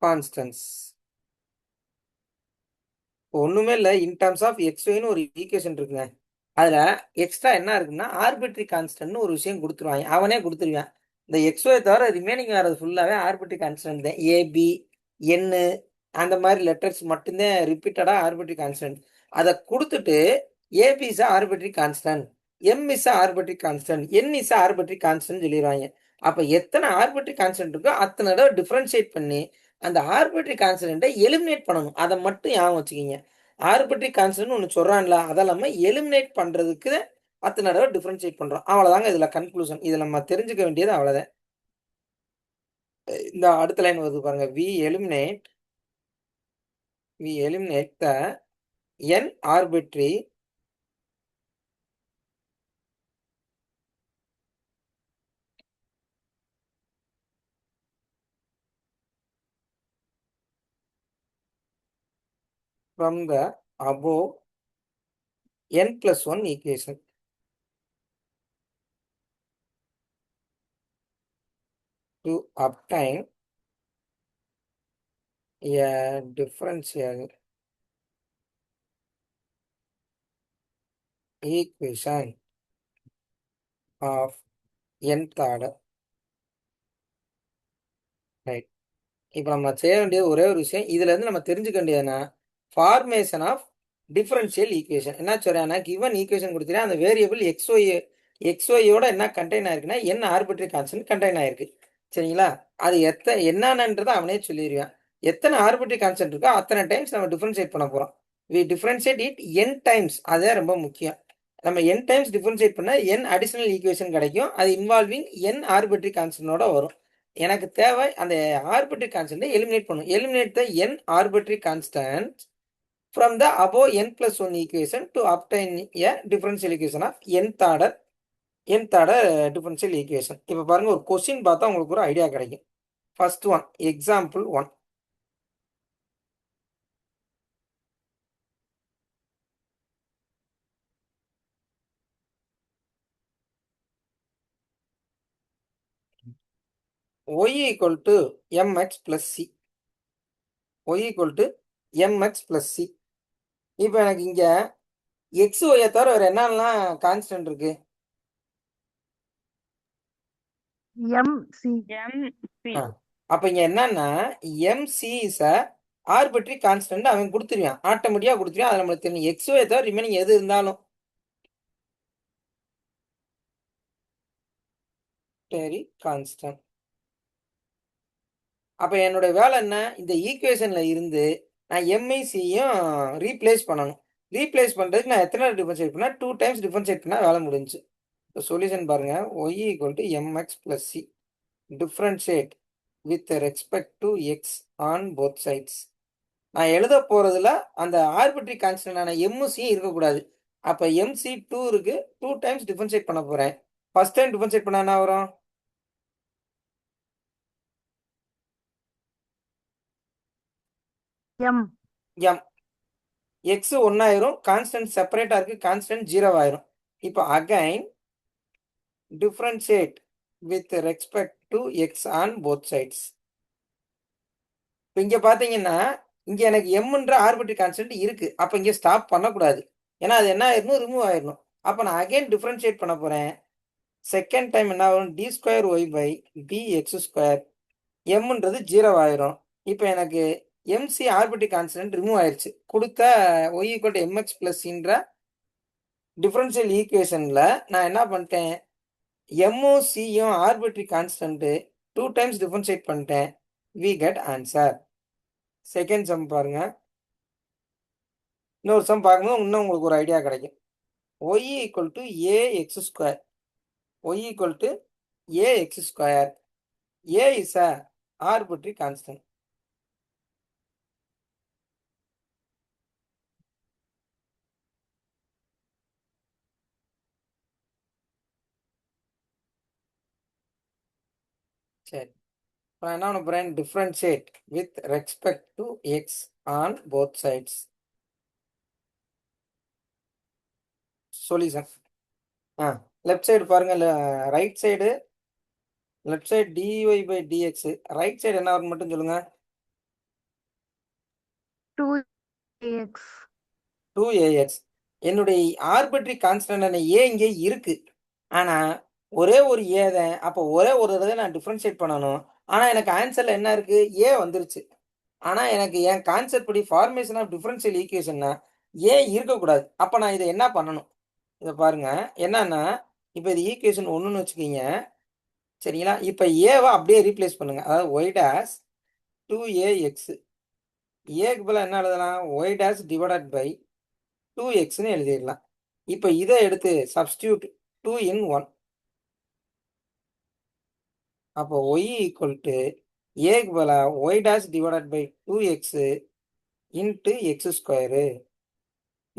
constants. ஒண்ணுமே இல்லை, in terms of எக்ஸ்ஒய்னு ஒரு ஈக்குவேஷன் இருக்குங்க, அதுல எக்ஸ்ட்ரா என்ன இருக்குன்னா ஆர்பிட்ரி கான்ஸ்டன்ட்னு ஒரு விஷயம் கொடுத்துருவாங்க, அவனே கொடுத்துருவேன். இந்த எக்ஸ்ஒய் தவிர ரிமைனிங் வர்றது ஃபுல்லாவே ஆர்பிட்ரி கான்ஸ்டன்ட் தான். ஏபி என்னு அந்த மாதிரி லெட்டர்ஸ் மட்டும்தான் ரிப்பீட்டடா ஆர்பிட்ரி கான்ஸ்டன்ட். அதை கொடுத்துட்டு ab is arbitrary constant, m is arbitrary constant, n is arbitrary constant சொல்லிடுவாங்க. அப்ப எத்தனை ஆர்பிட்ரி கான்ஸ்டன்ட் இருக்கோ அத்தனை தடவை டிஃபரன்ஷியேட் பண்ணி அந்த ஆர்பிட்ரி கான்ஸ்டன்ட்டை எலிமினேட் பண்ணணும். அதை மட்டும் ஞாபகம் வச்சுக்கிங்க. ஆர்பிட்ரி கான்ஸ்டன்ட் ஒன்று சொல்றான்ல, அதை நம்ம எலிமினேட் பண்றதுக்கு அத்தனை தடவை டிஃபரன்ஷியேட் பண்றோம். அவ்வளவுதாங்க இதுல கன்க்ளூஷன். இதை நம்ம தெரிஞ்சுக்க வேண்டியது அவ்வளவுதான். இந்த அடுத்த லைன் வருது பாருங்க, we eliminate the n arbitrary from the above n plus 1 equation to obtain a differential equation of nth order. Right. இப்போ நம்ம செய்ய வேண்டியது ஒரே ஒரு விஷயம், இதுல இருந்து நம்ம தெரிஞ்சுக்க வேண்டியதுன்னா ஃபார்மேஷன் ஆஃப் டிஃபரன்ஷியல் ஈக்குவேஷன். என்ன சொல்றேன்னா, கிவன் ஈக்குவேஷன் கொடுத்துட்டேன், அந்த வேரியபிள் எக்ஸ்ஒய்யோட என்ன கண்டெயின் ஆயிருக்குன்னா n ஆர்பிட்ரரி கான்ஸ்டன்ட் கண்டெயின் ஆயிருக்கு. சரிங்களா? அது என்னன்றதை அவனே சொல்லிடுவான். எத்தனை ஆர்பிட்ரரி கான்ஸ்டன்ட் இருக்கோ அத்தனை டைம்ஸ் நம்ம டிஃபரன்ஷியேட் பண்ண போறோம். We differentiate it n times. அதே ரொம்ப முக்கியம். நம்ம n டைம்ஸ் டிஃபரன்ஷியேட் பண்ணா n அடிஷனல் ஈக்குவேஷன் கிடைக்கும். அது இன்வால்விங் n ஆர்பிட்ரரி கான்ஸ்டன்டோட வரும். எனக்கு தேவை அந்த ஆர்பிட்ரரி கான்ஸ்டன்ட்டை எலிமினேட் பண்ணும். Eliminate the n arbitrary constant from the above n plus 1 equation to obtain a differential equation of nth order differential equation. இப்போ பாருங்க, ஒரு கொஸ்டின் பார்த்தா உங்களுக்கு ஒரு ஐடியா கிடைக்கும். First one, example 1. y equal to mx plus c. y equal to mx plus c. இப்போ எனக்கு இங்க x y தவிர வேற என்னெல்லாம் கான்ஸ்டன்ட் இருக்கு? MC. MC. அப்ப இங்க என்னன்னா mc is a arbitrary constant அவன் கொடுத்துருவான், ஆட்டோமேட்டிக்கா கொடுத்துருவான். அது நம்மளுக்கு தெரியும். x y தவிர ரிமைனிங் எது இருந்தாலும் கான்ஸ்டன்ட். அப்ப என்னோட வேலை என்ன? இந்த ஈக்குவேஷன்ல இருந்து நான் எம்ஐசியும் ரீப்ளேஸ் பண்ணணும். ரீப்ளேஸ் பண்றதுக்கு நான் எத்தனை டிஃபரன்ஷியேட் பண்ணா 2 டைம்ஸ் டிஃபரன்ஷியேட் பண்ணா வேலை முடிஞ்சு. இப்போ சொல்யூஷன் பாருங்க, y equal to mx plus c differentiate with respect to x on both sides. நான் எழுத போறதுல அந்த ஆர்பிட்ரரி கான்ஸ்டன்டான எம்சியும் இருக்கக்கூடாது. அப்ப MC2 இருக்கு, 2 டைம்ஸ் டிஃபரன்ஷியேட் பண்ண போறேன். ஃபர்ஸ்ட் டைம் டிஃபரன்ஷியேட் பண்ணா என்ன வரும்? M. m. x 1 ஆயிரும், கான்ஸ்டன்ட் செப்பரேட்டா இருக்கு, கான்ஸ்டன்ட் 0 ஆயிரும். இப்போ again differentiate with respect to x on both sides. இப்போ இங்க பாத்தீங்கன்னா இங்க எனக்கு mன்ற ஆர்பிட்ரரி கான்ஸ்டன்ட் இருக்கு. அப்ப இங்க ஸ்டாப் பண்ணக்கூடாது. ஏன்னா அது என்ன ஆயிரணும், ரிமூவ் ஆயிரணும். அப்ப நான் அகைன் டிஃபரன்ஷியேட் பண்ண போறேன். செகண்ட் டைம் என்ன ஆகும்? d square Y by dx square. mன்றது 0 ஆயிரும். இப்போ எனக்கு எம்சி ஆர்பிட்ரரி கான்ஸ்டன்ட் ரிமூவ் ஆயிருச்சு. கொடுத்த y ஈக்குவல் டு mx பிளஸ்ன்ற டிஃபரன்ஷியல் ஈக்குவேஷன்ல நான் என்ன பண்ணிட்டேன்? எம்ஓசியும் ஆர்பிட்ரரி கான்ஸ்டன்ட் 2 டைம்ஸ் டிஃபரன்ஷியேட் பண்ணிட்டேன். We get answer. Second sum பாருங்க. இன்னொரு சம் பார்க்கும்போது இன்னும் உங்களுக்கு ஒரு ஐடியா கிடைக்கும். y equal to ax square. y equal to ax square. a is a arbitrary constant. சரி, நான் என்ன பண்ண போறேன்? Differentiate with respect to x on both sides. Solution. Left side பாருங்க, right side left side dy by dx. Right side என்ன வரும் மட்டும் சொல்லுங்க. 2AX. 2ax. என்னுடைய ஆர்பிட்ரரி கான்ஸ்டன்டான a இங்கே இருக்கு. ஆனா ஒரே ஒரு a தான். அப்போ ஒரே ஒரு தடவை நான் டிஃபரன்ஷியேட் பண்ணணும். ஆனா எனக்கு ஆன்சர்ல என்ன இருக்கு? a வந்துருச்சு. ஆனா எனக்கு என் கான்செப்ட் படி ஃபார்மேஷன் ஆஃப் டிஃபரன்ஷியல் ஈக்குவேஷன்னா a இருக்கக்கூடாது. அப்ப நான் இதை என்ன பண்ணணும்? இதை பாருங்க. என்னன்னா இப்போ இது ஈக்குவேஷன் 1ன்னு வச்சுக்கிங்க. சரிங்களா? இப்போ ஏவை அப்படியே ரீப்ளேஸ் பண்ணுங்க. அதாவது y டேஷ் 2ax. ஏக்கு பதிலாக என்ன எழுதலாம்? y டேஷ் டிவைடட் பை 2xன்னு எழுதிடலாம். இப்போ இதை எடுத்து சப்ஸ்டியூட் 2 in 1. அப்போ y ஈக்குவல் டு ஏக்கு பதிலாக y dash divided by 2x into x square.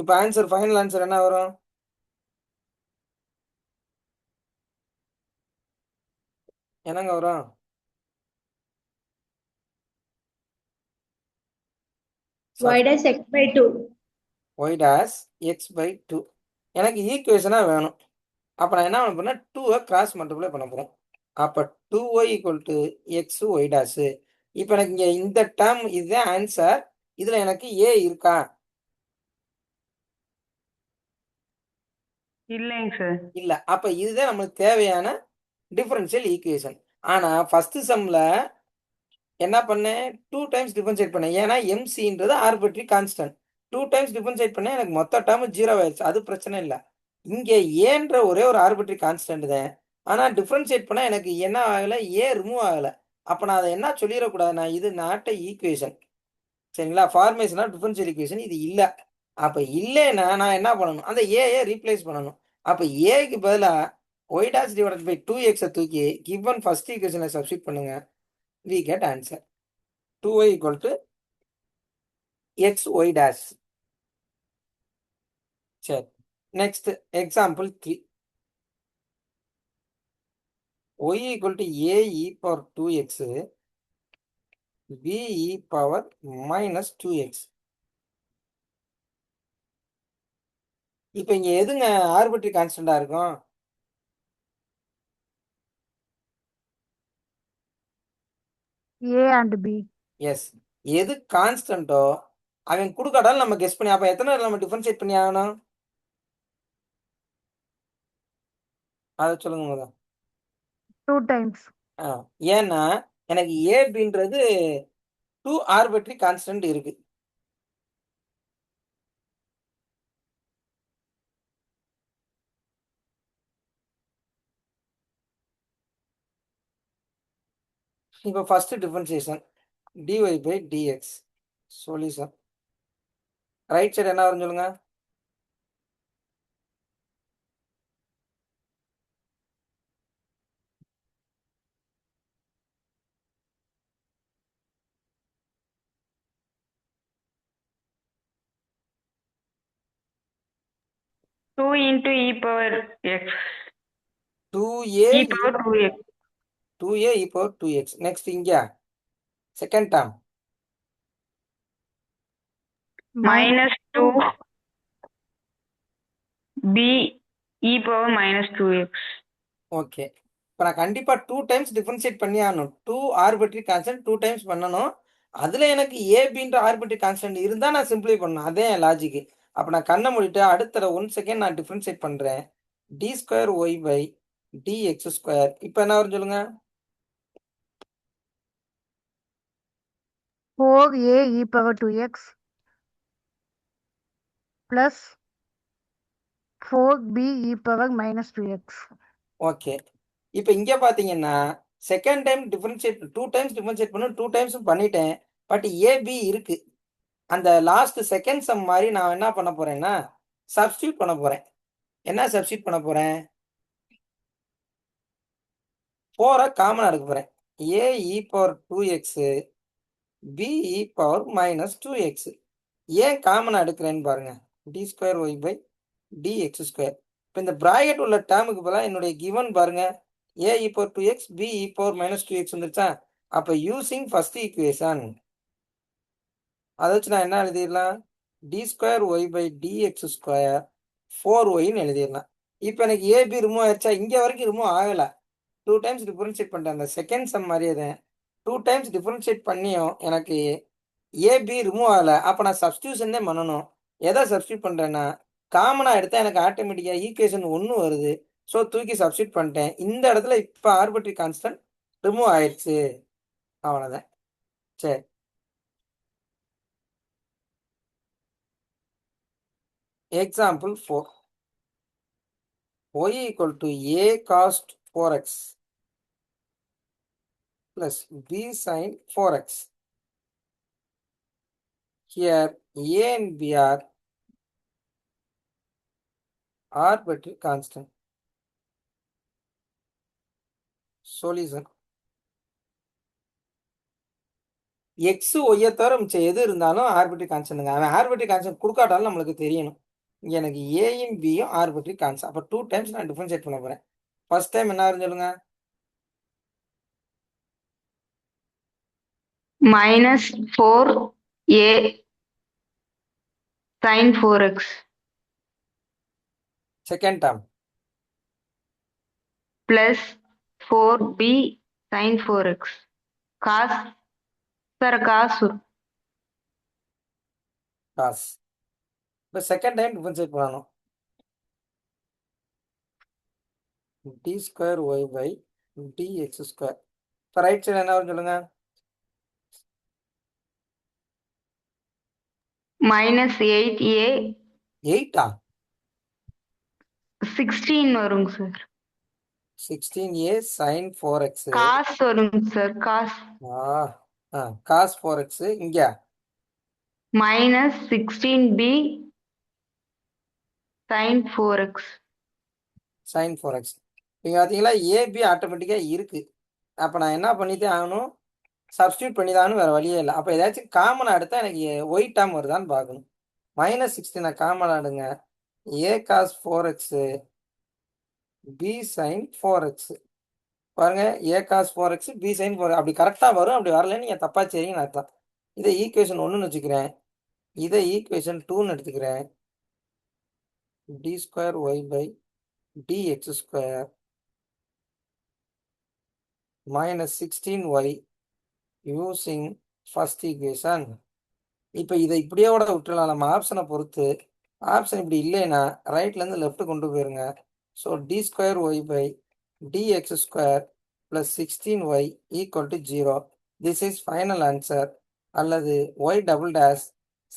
இப்போ ஆன்சர், ஃபைனல் ஆன்சர் என்ன வரும்? என்னங்க வரும்? Y dash x by 2. y dash x by 2. எனக்கு ஈக்குவேஷனாக வேணும். அப்போ நான் என்ன பண்ண போறேன்னா 2வை கிராஸ் மல்டிப்ளை பண்ண போகிறேன். அப்போ 2y equal to x y dash. இப்போ எனக்கு இங்கே இந்த டேர்ம் இதுதான் ஆன்சர். இதில் எனக்கு a இருக்கா? இல்லைங்க சார். இல்லை. அப்போ இதுதான் நம்மளுக்கு தேவையான டிஃபரன்ஷியல் ஈக்குவேஷன். ஆனால் ஃபர்ஸ்ட் சம்மில் என்ன பண்ணேன், 2 டைம்ஸ் டிஃபரன்ஷியேட் பண்ணேன். ஏன்னா எம்சின்றது ஆர்பிட்ரரி கான்ஸ்டன்ட். 2 டைம்ஸ் டிஃபரன்ஷியேட் பண்ணேன், எனக்கு மொத்த டேர்ம் 0 ஆயிடுச்சு. அது பிரச்சனை இல்ல. இங்க ஏன்ற ஒரே ஒரு ஆர்பிட்ரரி கான்ஸ்டன்ட் தான். ஆனா டிஃபரன்ஷியேட் பண்ணா எனக்கு என்ன ஆகல, ஏ ரிமூவ் ஆகல. அப்ப நான் அதை என்ன சொல்லிடக்கூடாது, நான் இது நாட் எ ஈக்குவேஷன். சரிங்களா? ஃபார்மேஷன் ஆஃப் டிஃபரன்ஷியல் ஈக்குவேஷன் இது இல்ல. அப்ப இல்லைன்னா நான் என்ன பண்ணணும், அந்த ஏயை ரீப்ளேஸ் பண்ணணும். அப்ப ஏக்கு பதிலா Y dash divided by 2x தூக்கி கிவன் ஃபர்ஸ்ட் ஈக்குவேஷன்ல சப்ஸ்டிட் பண்ணுங்க. we get answer 2y equal to x y dash. சரி, next example 3. y equal to a e power 2x b e power minus 2x. இப்போ இங்க எதுங்க arbitrary கான்ஸ்டன்டா இருக்கும்? A and B. S, எது கான்ஸ்டன்ட்டோ அவன் கொடுக்காட்டாலும் நம்ம guess பண்ணி, அப்ப எத்தனை நம்ம டிஃபரன்ஷியேட் பண்ணி ஆகணும்? அதை சொல்லுங்க முதல்ல. 2 times. ஏன்னா எனக்கு ஏபின்றது 2 ஆர்பிட்ரரி கான்ஸ்டன்ட் இருக்கு. இப்போ first differentiation dy by dx solution. Right side என்ன வரும் சொல்லுங்க? Two into e power x 2a e power 2x 2a e power 2x. Next இங்க second term minus 2 b e power minus 2x. Okay. இப்போ நான் கண்டிப்பா 2 times differentiate பண்ணி ஆகணும். 2 arbitrary constant 2 times பண்ணணும். அதுல எனக்கு ஏபின்ற ஆர்பிட்ரரி கான்ஸ்டன்ட் இருந்தா நான் சிம்பிளை பண்ணணும். அதே என் லாஜிக். அப்ப நான் கண்ணை மூடிட்டு அடுத்த 1 செகண்ட் நான் டிஃபரன்ஷியேட் பண்றேன். D square Y by dx square. இப்போ என்ன வரும் சொல்லுங்க? 4A e power 2x plus 4B e power minus 2x. Okay. இப்போ இங்க பாத்தீங்கன்னா second time differentiate 2 times differentiate பண்ண 2 டைம்ஸ் பண்ணிட்டேன். பட் ஏபி இருக்கு. அந்த லாஸ்ட் செகண்ட் சம் மாதிரி நான் என்ன பண்ண போறேன்னா சப்ஸ்டியூட் பண்ண போறேன். என்ன சப்ஸ்டியூட் பண்ண போறேன்? 4 காமன் எடுக்க போறேன். a e power 2x b e power minus 2x. ஏன் காமன் எடுக்கிறேன்னு பாருங்க. D square Y by dx square. இப்போ இந்த பிராக்கெட் உள்ள டேர்முக்கு பதிலாக என்னுடைய கிவன் பாருங்க, a e power 2x b e power minus 2x வந்துருச்சா? அப்போ யூசிங் ஃபர்ஸ்ட் ஈக்குவேஷன் அதை வச்சு நான் என்ன எழுதிடலாம்? D square Y by dx square 4yன்னு எழுதிடலாம். இப்போ எனக்கு ஏபி ரிமூவ் ஆயிடுச்சா? இங்கே வரைக்கும் ரிமூவ் ஆகலை. 2 டைம்ஸ் டிஃபரன்ஷியேட் பண்ணிட்டேன். அந்த செகண்ட் சம் மாதிரியே தான் 2 டைம்ஸ் டிஃபரன்ஷியேட் பண்ணியும் எனக்கு ஏபி ரிமூவ் ஆகலை. அப்போ நான் சப்ஸ்டியூஷன் தான் பண்ணணும். எதை சப்ஸ்டியூட் பண்ணுறேன்னா காமனாக எடுத்தால் எனக்கு ஆட்டோமேட்டிக்காக ஈக்குவேஷன் 1 வருது. ஸோ தூக்கி சப்ஸ்டியூட் பண்ணிட்டேன். இந்த இடத்துல இப்போ ஆர்பிட்ரரி கான்ஸ்டன்ட் ரிமூவ் ஆயிடுச்சு. அவ்வளோதான். சரி, example 4. y equal to a cos 4x plus b sin 4x. Here a and b are arbitrary constant. Solution. x y தவிர மிச்சம் எது இருந்தாலும் ஆர்பிட்ரரி கான்ஸ்டன்ட்ங்க. அவன் ஆர்பிட்ரரி கான்ஸ்டன்ட் கொடுக்காட்டாலும் நம்மளுக்கு தெரியணும். இங்கே எனக்கு ஏயும் பியும் ஆர்பிட்ரரி கான்ஸ்டன்ட். அப்போ 2 டைம்ஸ் நான் டிஃபரன்ஷியேட் பண்ண போகிறேன். ஃபர்ஸ்ட் டைம் என்ன வரும்னு சொல்லுங்க? Minus 4a sin 4x second term plus 4b sin 4x cos sir cos cos. இப்போ செகண்ட் டைம் டிஃபரன்ஷியேட் பண்ணணும். D square Y by dx square. இப்போ ரைட் சைடு என்ன வரும் சொல்லுங்க? -8a 8ஆ 16 வருங்க sir. 16a sin 4x. Cos வருங்க sir. Cos cos 4x இங்க -16b sin 4x. sin 4x. நீங்க பார்த்தீங்களா ஏபி ஆட்டோமேட்டிக்காக இருக்கு. அப்போ நான் என்ன பண்ணித்தான் ஆகணும், சப்ஸ்டியூட் பண்ணி தான் வேறு வழியே இல்லை. அப்போ ஏதாச்சும் காமனாக எடுத்தால் எனக்கு ஒய் டேர்ம் வருதான்னு பார்க்கணும். -16 காமனாக எடுங்க, ஏ cos 4x B sign 4x. பாருங்க, ஏ cos 4x B sign 4x அப்படி கரெக்டாக வரும். அப்படி வரலன்னு நீங்கள் தப்பா செய்றீங்கன்னு அர்த்தம். இதை ஈக்குவேஷன் 1ன்னு வச்சுக்கிறேன், இதை ஈக்குவேஷன் 2ன்னு எடுத்துக்கிறேன். d² y dx² -16y using first equation. இப்போ இதை இப்படியே கூட விட்டுலாம், நம்ம ஆப்ஷனை பொறுத்து. ஆப்ஷன் இப்படி இல்லைன்னா ரைட்லேருந்து லெஃப்ட் கொண்டு போயிருங்க. So d² y dx² + 16y = 0. This is final answer. அல்லது y டபுள் -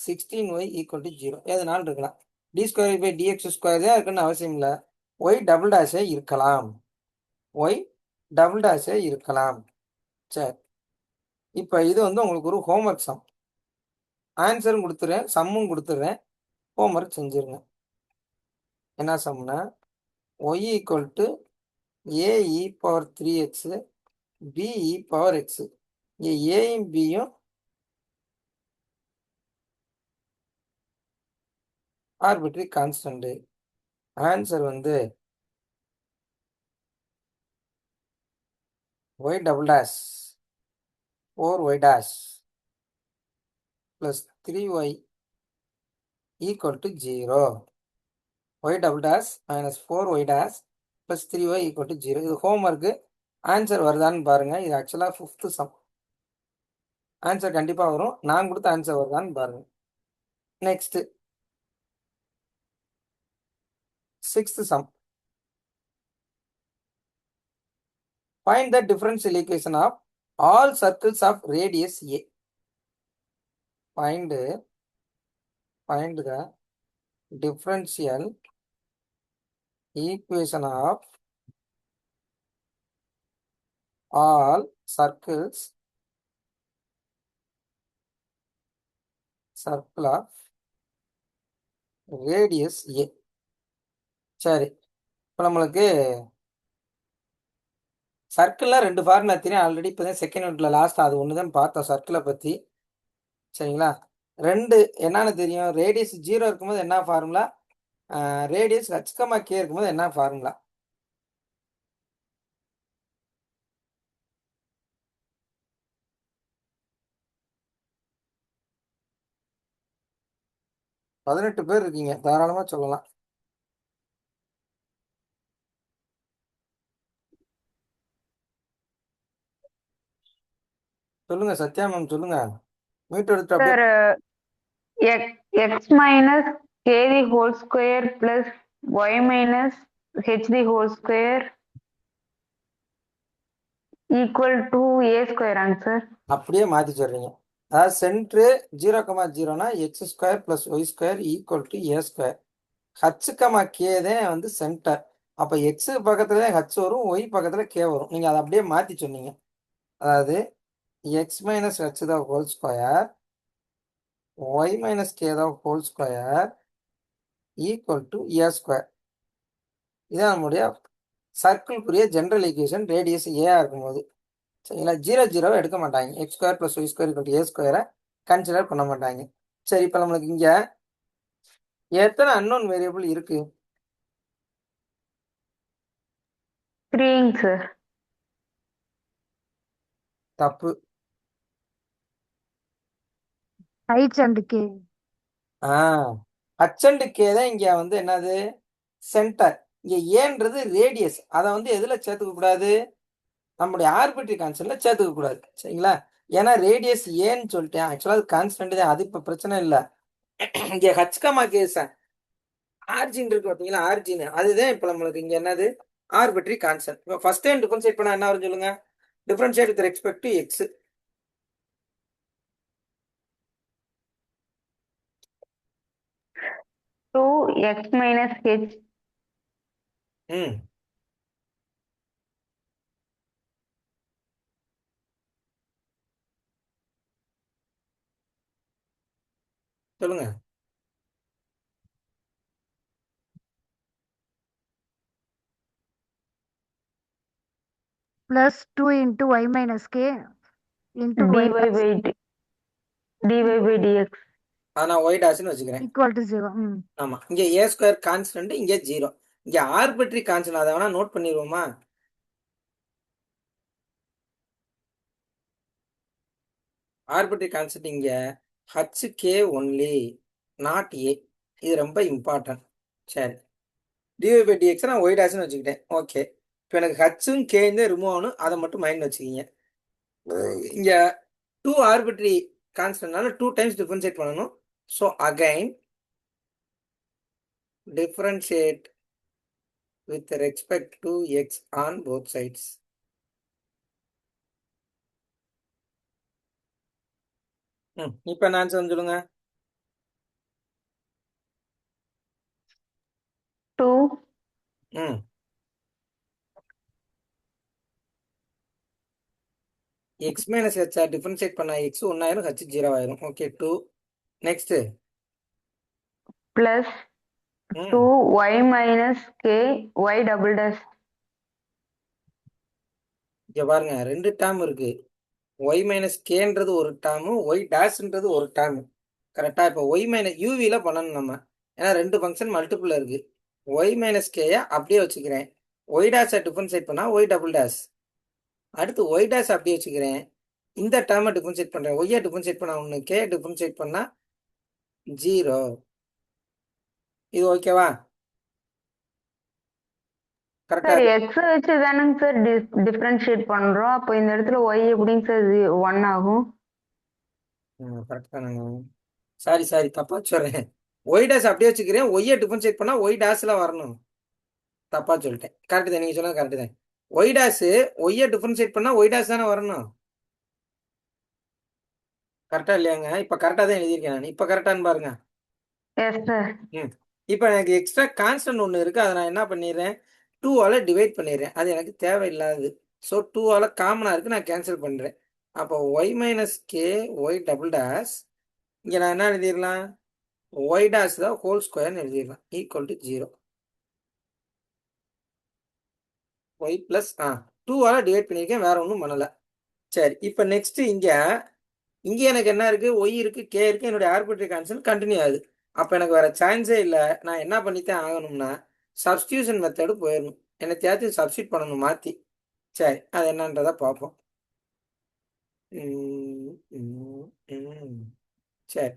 16y = 0 எதனாலும் இருக்கலாம். d² dx² தான் இருக்குன்னு அவசியம் இல்லை, y டபுள் டேஷே இருக்கலாம். y டபுள் டேஷே இருக்கலாம். சரி, இப்போ இது வந்து உங்களுக்கு ஒரு ஹோம்ஒர்க் சம். ஆன்சரும் கொடுத்துறேன், சம்மும் கொடுத்துட்றேன், ஹோம்ஒர்க் செஞ்சுருங்க. என்ன சம்னா, y = ae⁴x be⁴x. இங்கே ஏயும் பியும் ஆர்பிட்ரரி கான்ஸ்டன்ட். ஆன்சர் வந்து y double dash 4y dash + 3y = 0. y double dash -4y dash + 3y = 0. இது ஹோம்ஒர்க்கு. ஆன்சர் வருதான்னு பாருங்க. இது ஆக்சுவலாக 5th சம். ஆன்சர் கண்டிப்பாக வரும். நான் கொடுத்த ஆன்சர் வருதான்னு பாருங்க. Next 6th sum. Find the differential equation of all circles of radius a. Find the differential equation of all circle of radius a. சரி, இப்போ நம்மளுக்கு சர்க்கிளில் 2 ஃபார்முலா தெரியும் ஆல்ரெடி. இப்போ தான் செகண்ட் யூனிட்ல லாஸ்ட் அது ஒன்று தான் பார்த்தோம் சர்க்கிளை பற்றி. சரிங்களா, 2 என்னன்னு தெரியும். ரேடியஸ் 0 இருக்கும்போது என்ன ஃபார்முலா, ரேடியஸ் h, k இருக்கும்போது என்ன ஃபார்முலா. பதினெட்டு பேர் இருக்கீங்க, தாராளமாக சொல்லலாம். சொல்லுங்க சத்யா மேம், சொல்லுங்க. மீட் எடுத்து அப்படியே sir x - k² + y - h² = a² sir. அப்படியே மாற்றி சொல்றீங்க. அதாவது centre 0,0னா x² + y² = a². h, k தான் வந்து சென்டர். அப்போ எக்ஸு பக்கத்துல ஹச் வரும், ஒய் பக்கத்தில் கே வரும். நீங்கள் அதை அப்படியே மாற்றி சொன்னீங்க. அதாவது x - h the whole square y - k the whole square = a². இதான் நம்முடைய சர்க்கிள்குரிய ஜென்ரல் ஈக்குவேஷன் ரேடியஸ் ஏ இருக்கும்போது. சரிங்களா, 0 எடுக்க மாட்டாங்க. x² + y² = a² கன்சிடர் பண்ண மாட்டாங்க. சரி, இப்போ நம்மளுக்கு இங்கே எத்தனை அன்னோன் வேரியபிள் இருக்கு? 3ங்க சார். தப்பு. h and k. h and k தான் இங்கே வந்து என்னது, சென்டர். இங்கே ஏன்றது ரேடியஸ். அதை வந்து எதில் சேர்த்துக்க கூடாது, நம்முடைய ஆர்பிட்ரி கான்ஸ்டன்ட்ல சேர்த்துக்க கூடாது. சரிங்களா, ஏன்னா ரேடியஸ் ஏன்னு சொல்லிட்டேன். ஆக்சுவலாக அது கான்ஸ்டன்ட் தான், அது இப்போ பிரச்சனை இல்லை. இங்கே h, k ஆர்ஜின் இருக்கு பார்த்தீங்களா, ஆர்ஜின் அதுதான் இப்போ நம்மளுக்கு இங்கே என்னது, ஆர்பிட்ரி கான்ஸ்டன்ட். இப்போ ஃபர்ஸ்ட் டைம் டிஃபரன்ஷியேட் பண்ணால் என்ன வரும்னு சொல்லுங்க. Differentiate with respect to X. 2x minus h ம் சொல்லுங்க. plus 2 into y minus k into dy y by dy by dx. நான் ஒய் டாஷ்னு வச்சுக்கிறேன். equal to 0. ஆமா, இங்க ஏ ஸ்கொயர் கான்ஸ்டன்ட், இங்க 0. இங்க ஆர்பிட்ரரி கான்ஸ்டன்ட், அதை வேணா நோட் பண்ணிடுவோமா? ஆர்பிட்ரரி கான்ஸ்டன்ட் இங்க HK ஒன்லி, நாட் ஏ. இது ரொம்ப இம்பார்ட்டன்ட். சரி, டிவை பை டிஎக்ஸ் நான் ஒய் டாஷ்னு வச்சுக்கிட்டேன். ஓகே, இப்போ எனக்கு ஹச்சும் கேயும் ரிமூவ் ஆகணும், அதை மட்டும் மைண்ட் வச்சுக்கிங்க. இங்க 2 ஆர்பிட்ரரி கான்ஸ்டன்ட்னால 2 டைம்ஸ் டிஃபரன்ஷியேட் பண்ணணும். So again differentiate with respect to x on both sides. இப்போ என்ன ஆன்சர் சொல்லுங்க. 2 ம் எக்ஸ் மைனஸ் ஹெச் டிஃபரன்ஷியேட் பண்ண எக்ஸ் 1 ஆயிரும், ஹெச் 0 ஆயிரும். Okay, 2. Next plus 2y minus k y double dash. இங்க பாருங்க, ரெண்டு டேர்ம் இருக்கு. ஒய் மைனஸ் கேன்றது ஒரு டேர்மு, ஒய் டேஷ்ன்றது ஒரு டேர்மு. கரெக்டா? இப்போ ஒய் மைனஸ் யூவியில் பண்ணணும் நம்ம, ஏன்னா ரெண்டு ஃபங்க்ஷன் மல்டிபிள் இருக்கு. ஒய் மைனஸ் கேயை அப்படியே வச்சுக்கிறேன். ஒய் டேஷை டிஃபரன்ஷியேட் பண்ணால் ஒய் டபுள் டேஷ். அடுத்து ஒய் டேஷ் அப்படியே வச்சுக்கிறேன். இந்த டேர்மை டிஃபரன்ஷியேட் பண்ணுறேன். ஒய்யை டிஃபரன்ஷியேட் பண்ணால் 1, கே டிஃபரன்ஷியேட் பண்ணால் 0. இது ஓகேவா? கரெக்டா? சார் x வச்சு தானங்க சார் டிஃபரன்ஷியேட் பண்றோம். அப்போ இந்த இடத்துல y எப்படிங்க சார் 1 ஆகும்? கரெக்டா? சாரி தப்பா சொல்றேன். ஒய் டேஷ் அப்படியே வச்சுக்கிறேன். ஒய்யை டிஃபரன்ஷியேட் பண்ணால் ஒய் டேஷ்ல வரணும். தப்பா சொல்லிட்டேன். கரெக்டு தான், நீங்கள் சொன்னது கரெக்டு தான். ஒய் டேஷ் ஒய்யை டிஃபரன்ஷியேட் பண்ணால் ஒய் டேஷ் தானே வரணும். கரெக்டா இல்லையாங்க? இப்போ கரெக்டாக தான் எழுதியிருக்கேன் நான். இப்போ கரெக்டான்னு பாருங்க. Yes sir. இப்போ எனக்கு எக்ஸ்ட்ரா கான்ஸ்டன்ட் ஒன்று இருக்குது, அதை நான் என்ன பண்ணிடுறேன், 2ஆல் டிவைட் பண்ணிடுறேன். அது எனக்கு தேவையில்லாது. ஸோ 2ஆல் காமனாக இருக்குது, நான் கேன்சல் பண்ணுறேன். அப்போ y minus k y double dash, இங்கே நான் என்ன எழுதிடலாம், ஒய் டேஷ் தான் ஹோல் ஸ்கொயர்னு எழுதிடலாம், ஈக்குவல் டு 0. ஒய் ப்ளஸ் 2ஆல் டிவைட் பண்ணியிருக்கேன், வேற ஒன்றும் பண்ணலை. சரி, இப்போ நெக்ஸ்ட் இங்கே எனக்கு என்ன இருக்குது, ஒய் இருக்குது, கே இருக்குது, என்னுடைய ஆர்பிட்ரரி கான்ஸ்டன்ட் கண்டினியூ ஆகுது. அப்போ எனக்கு வேற சான்ஸே இல்லை. நான் என்ன பண்ணித்தான் ஆகணும்னா சப்ஸ்டியூஷன் மெத்தடு போயிடணும். என்னத்தையாச்சும் சப்ஸ்டியூட் பண்ணணும் மாற்றி. சரி, அது என்னன்றதை பார்ப்போம். சரி,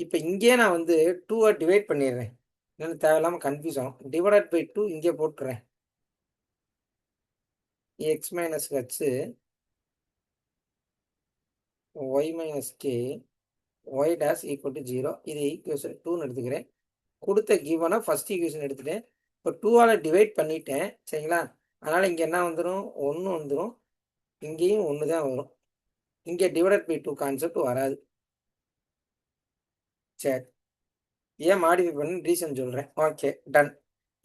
இப்போ இங்கேயே நான் வந்து 2-ஆ டிவைட் பண்ணிடுறேன். என்னென்னு தேவையில்லாமல் கன்ஃபியூஸ் ஆகும். டிவைடட் பை 2 இங்கே போட்டுறேன். X minus h y minus k y dash equal to 0. இது ஈக்குவேஷன் 2ன்னு எடுத்துக்கிறேன். கொடுத்த கிவனை ஃபர்ஸ்ட் ஈக்குவேஷன் எடுத்துட்டேன். இப்போ 2ஆல் டிவைட் பண்ணிட்டேன். சரிங்களா? அதனால் இங்கே என்ன வந்துடும், 1 வந்துடும். இங்கேயும் 1 தான் வரும். இங்கே டிவைடட் பை 2 கான்செப்ட் வராது. சரி, ஏன் மாடிஃபை பண்ணி ரீசன் சொல்கிறேன். Okay, done.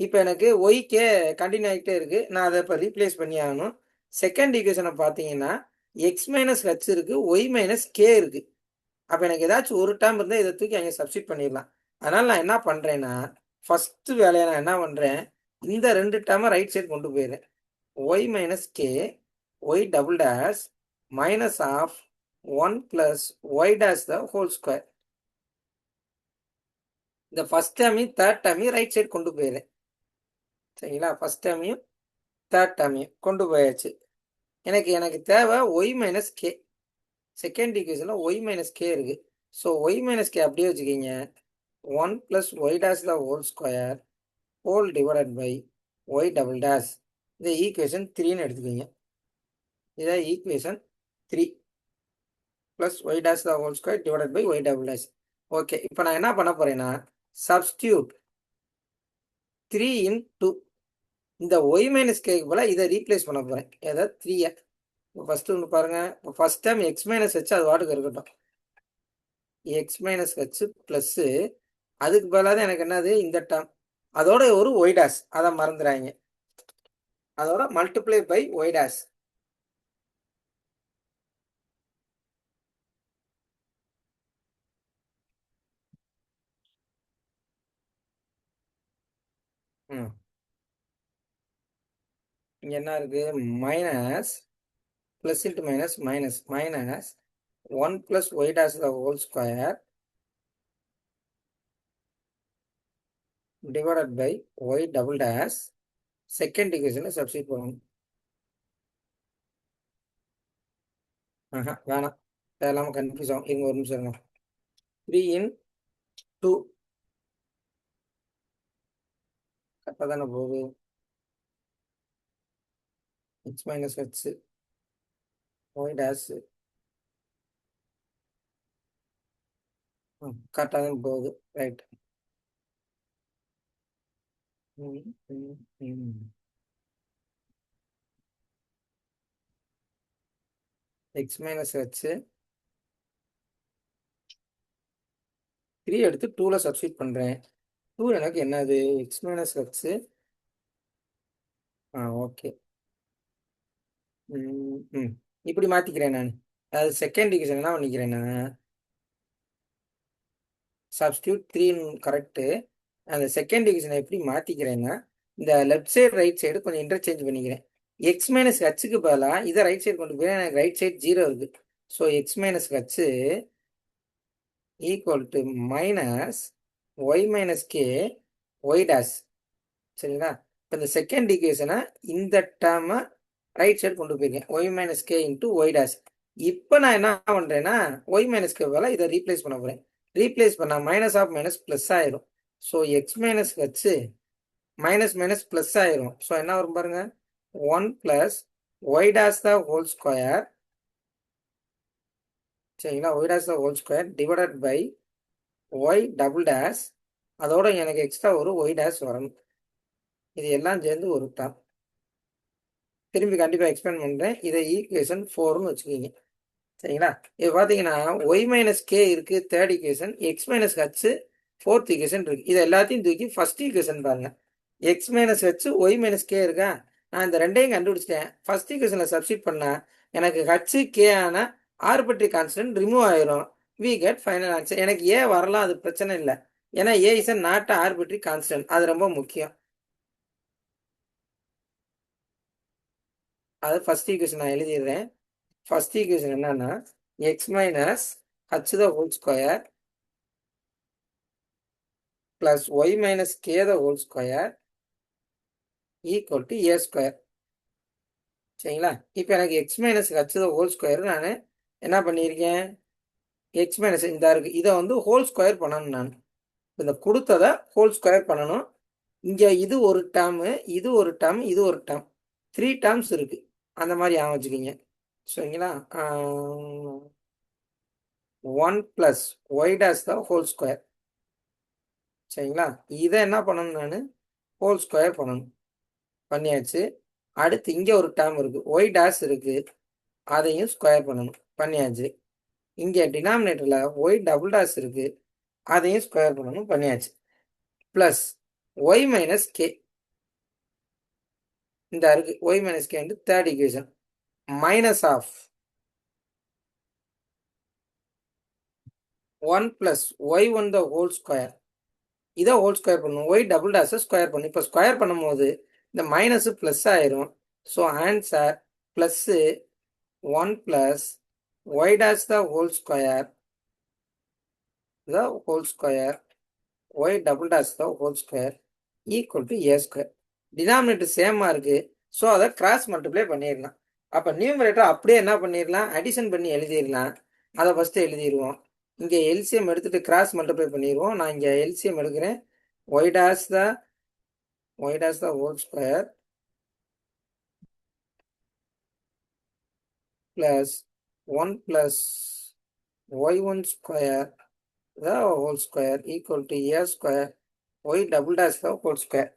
இப்போ எனக்கு ஒய்கே கண்டினியூ ஆகிட்டே இருக்குது. நான் அதை இப்போ ரீப்ளேஸ் பண்ணி ஆகணும். செகண்ட் ஈக்குவேஷனை பார்த்தீங்கன்னா எக்ஸ் மைனஸ் ஹெச் இருக்குது, ஒய் மைனஸ் கே இருக்குது. அப்போ எனக்கு ஏதாச்சும் ஒரு டேர்ம் இருந்தால் இதை தூக்கி அங்கே சப்ஸ்டியூட் பண்ணிடலாம். அதனால் நான் என்ன பண்ணுறேன்னா ஃபஸ்ட்டு வேலையை நான் என்ன பண்ணுறேன், இந்த ரெண்டு டேர்மை ரைட் சைடு கொண்டு போயிடுறேன். Y minus k y double dash minus of 1 + y dash the whole square. இந்த ஃபஸ்ட் டேர்மையும் தேர்ட் டேர்மையும் ரைட் சைடு கொண்டு போயிடுறேன். சரிங்களா? ஃபஸ்ட் டேர்மையும் தேர்ட் டேர்மையும் கொண்டு போயாச்சு. எனக்கு தேவை ஒய் மைனஸ் கே. செகண்ட் ஈக்குவேஷனில் ஒய் மைனஸ் கே இருக்குது. ஸோ ஒய் மைனஸ் கே அப்படியே வச்சுக்கிங்க. 1 + y dash the whole square whole divided by y double dash. இதை ஈக்குவேஷன் 3ன்னு எடுத்துக்கிங்க. இதை equation 3 + y dash the whole square divided by y double dash. Okay, இப்போ நான் என்ன பண்ண போகிறேன்னா சப்ஸ்டியூட் 3 × 2. இந்த ஒய் மைனஸ் கேக்கு போல இதை ரீப்ளேஸ் பண்ண போகிறேன். ஏதாவது 3-ஐ ஃபஸ்ட்டு ஒன்று பாருங்கள். இப்போ first time X minus H அது வாட்டுக்கு இருக்கட்டும். எக்ஸ் மைனஸ் ஹெச் ப்ளஸ்ஸு அதுக்கு பதிலாக தான் எனக்கு என்னது இந்த டேர்ம், அதோட ஒரு ஒய் டேஷ், அதை மறந்துடாங்க, அதோட மல்டிப்ளை பை ஒய் டேஷ். ம் இங்கே என்ன இருக்கு, minus plus into minus minus minus 1 + y dash the whole square divided by y double dash. Second equation substitute பண்ணணும். வேணாம், தேவையில்லாமல் கன்ஃபியூஸ் ஆகும். இருங்க ஒரு நிமிஷம் இருங்க. 3 in 2 கரெக்டாக தானே போகுது. x minus h y dash கரெக்டாக தான் போகுது. ரைட். x மைனஸ் h 3 எடுத்து 2ல் சப்ஸ்டிட் பண்ணுறேன். 2 எனக்கு என்னது, x மைனஸ் h. ஓகே. இப்படி மாற்றிக்கிறேன் நான். அதாவது செகண்ட் ஈக்குவேஷன் என்ன பண்ணிக்கிறேன் நான், சப்ஸ்டியூட் 3 கரெக்டு. அந்த செகண்ட் ஈக்குவேஷனை எப்படி மாற்றிக்கிறேன்னா, இந்த லெஃப்ட் சைடு ரைட் சைடு கொஞ்சம் இன்டர்சேஞ்ச் பண்ணிக்கிறேன். எக்ஸ் மைனஸ் ஹச்சுக்கு பதிலாக இதை ரைட் சைடு கொண்டு போய் எனக்கு ரைட் சைடு 0 இருக்குது. So x minus h equal to minus y minus k y dash. சரிங்களா? இப்போ இந்த செகண்ட் ஈக்குவேஷனை இந்த டேர்மை ரைட் சைடு கொண்டு போயிருக்கேன், y minus k into y dash. இப்போ நான் என்ன பண்ணுறேன்னா, ஒய் மைனஸ் கே பதிலாக இதை ரீப்ளேஸ் பண்ண போகிறேன். ரீப்ளேஸ் பண்ணால் மைனஸ் ஆஃப் மைனஸ் ப்ளஸ் ஆயிரும். So x minus h minus minus plus ஆயிரும். ஸோ என்ன வரும் பாருங்க, 1 + y dash the whole square. சரிங்களா? y dash the whole square divided by y double dash. அதோட எனக்கு எக்ஸ்ட்ரா ஒரு y dash வரணும். இது எல்லாம் சேர்ந்து ஒரு டேர்ம். திரும்பி கண்டிப்பாக எக்ஸ்பிளைன் பண்ணுறேன். இதை ஈக்குவேஷன் 4ன்னு வச்சுக்கிங்க. சரிங்களா? இது பார்த்தீங்கன்னா ஒய் மைனஸ் கே இருக்குது third equation, x minus h fourth equation இருக்குது. இது எல்லாத்தையும் தூக்கி ஃபர்ஸ்ட் ஈக்குவேஷன் பாருங்க. X minus h y minus k இருக்கா, நான் இந்த ரெண்டையும் கண்டுபிடிச்சிட்டேன். ஃபர்ஸ்ட் ஈக்குவேஷனில் சப்ஸ்டிட் பண்ணால் எனக்கு ஹச்சு கே ஆன ஆர்பிட்ரரி கான்ஸ்டன்ட் ரிமூவ் ஆயிரும். We get final answer. எனக்கு ஏ வரலாம், அது பிரச்சனை இல்லை. ஏன்னா a is not arbitrary constant, அது ரொம்ப முக்கியம். அது ஃபர்ஸ்ட் ஈக்குவேஷன் நான் எழுதிடுறேன். ஃபர்ஸ்ட் ஈக்குவேஷன் என்னன்னா, x minus h the whole square plus y minus k the whole square equal to a square. சரிங்களா? இப்போ எனக்கு x minus h the whole square நான் என்ன பண்ணியிருக்கேன், எக்ஸ் மைனஸ் இந்த இருக்குது, இதை வந்து ஹோல் ஸ்கொயர் பண்ணணும். நான் இந்த கொடுத்ததை ஹோல் ஸ்கொயர் பண்ணணும். இங்கே இது ஒரு டேர்மு, இது ஒரு டேர்ம், இது ஒரு டேர்ம், 3 டேர்ம்ஸ் இருக்குது. அந்த மாதிரி ஞாபகம் வச்சுக்கிங்க. சரிங்களா? 1 + y dash the whole square. சரிங்களா? இதை என்ன பண்ணணும், நான் ஹோல் ஸ்கொயர் பண்ணணும். பண்ணியாச்சு. அடுத்து இங்கே ஒரு டேர்ம் இருக்குது, ஒய் டேஷ் இருக்குது, அதையும் ஸ்கொயர் பண்ணணும். பண்ணியாச்சு. இங்கே டினாமினேட்டரில் ஒய் டபுள் டேஷ் இருக்குது, அதையும் ஸ்கொயர் பண்ணணும். பண்ணியாச்சு. ப்ளஸ் ஒய் மைனஸ் கே இந்த இருக்குது, y minus k third equation minus of 1 + y1 the whole square. இதை ஹோல் ஸ்கொயர் பண்ணணும். ஒய் டபுள் டேஷை ஸ்கொயர் பண்ணணும். இப்போ ஸ்கொயர் பண்ணும்போது இந்த மைனஸு ப்ளஸ் ஆயிரும். So answer plus 1 + y dash the whole square y double dash the whole square equal to a square. Denominator சேமாக இருக்குது, ஸோ அதை கிராஸ் மல்டிப்ளை பண்ணிடலாம். அப்போ நியூமரேட்டர் அப்படியே என்ன பண்ணிடலாம், அடிஷன் பண்ணி எழுதிடலாம். அதை ஃபஸ்ட்டு எழுதிடுவோம். இங்கே எல்சிஎம் எடுத்துகிட்டு கிராஸ் மல்டிப்ளை பண்ணிடுவோம். நான் இங்கே எல்சிஎம் எடுக்கிறேன். Y dash the whole square plus 1 + y1 square the whole square equal to a square y double dash the whole square.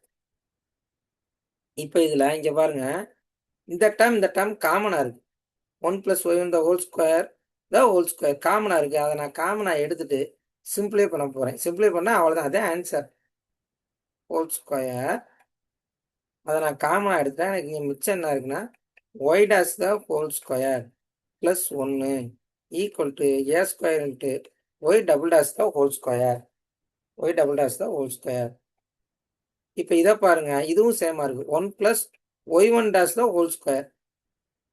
இப்போ இதில் இங்கே பாருங்க, இந்த டேர்ம் காமனாக இருக்குது. 1 + y1 the whole square காமனாக இருக்குது. அதை நான் காமனாக எடுத்துகிட்டு சிம்பிளை பண்ண போகிறேன். சிம்பிளை பண்ணால் அவ்வளோதான், அதே ஆன்சர். ஹோல் ஸ்கொயர் அதை நான் காமனாக எடுத்தேன். எனக்கு இங்கே மிச்சம் என்ன இருக்குன்னா y dash the whole square plus 1 equal to a square into y double dash the whole square. Y double dash the whole square. இப்போ இதை பாருங்க, இதுவும் சேமாக இருக்குது. 1 plus y one dash the whole square.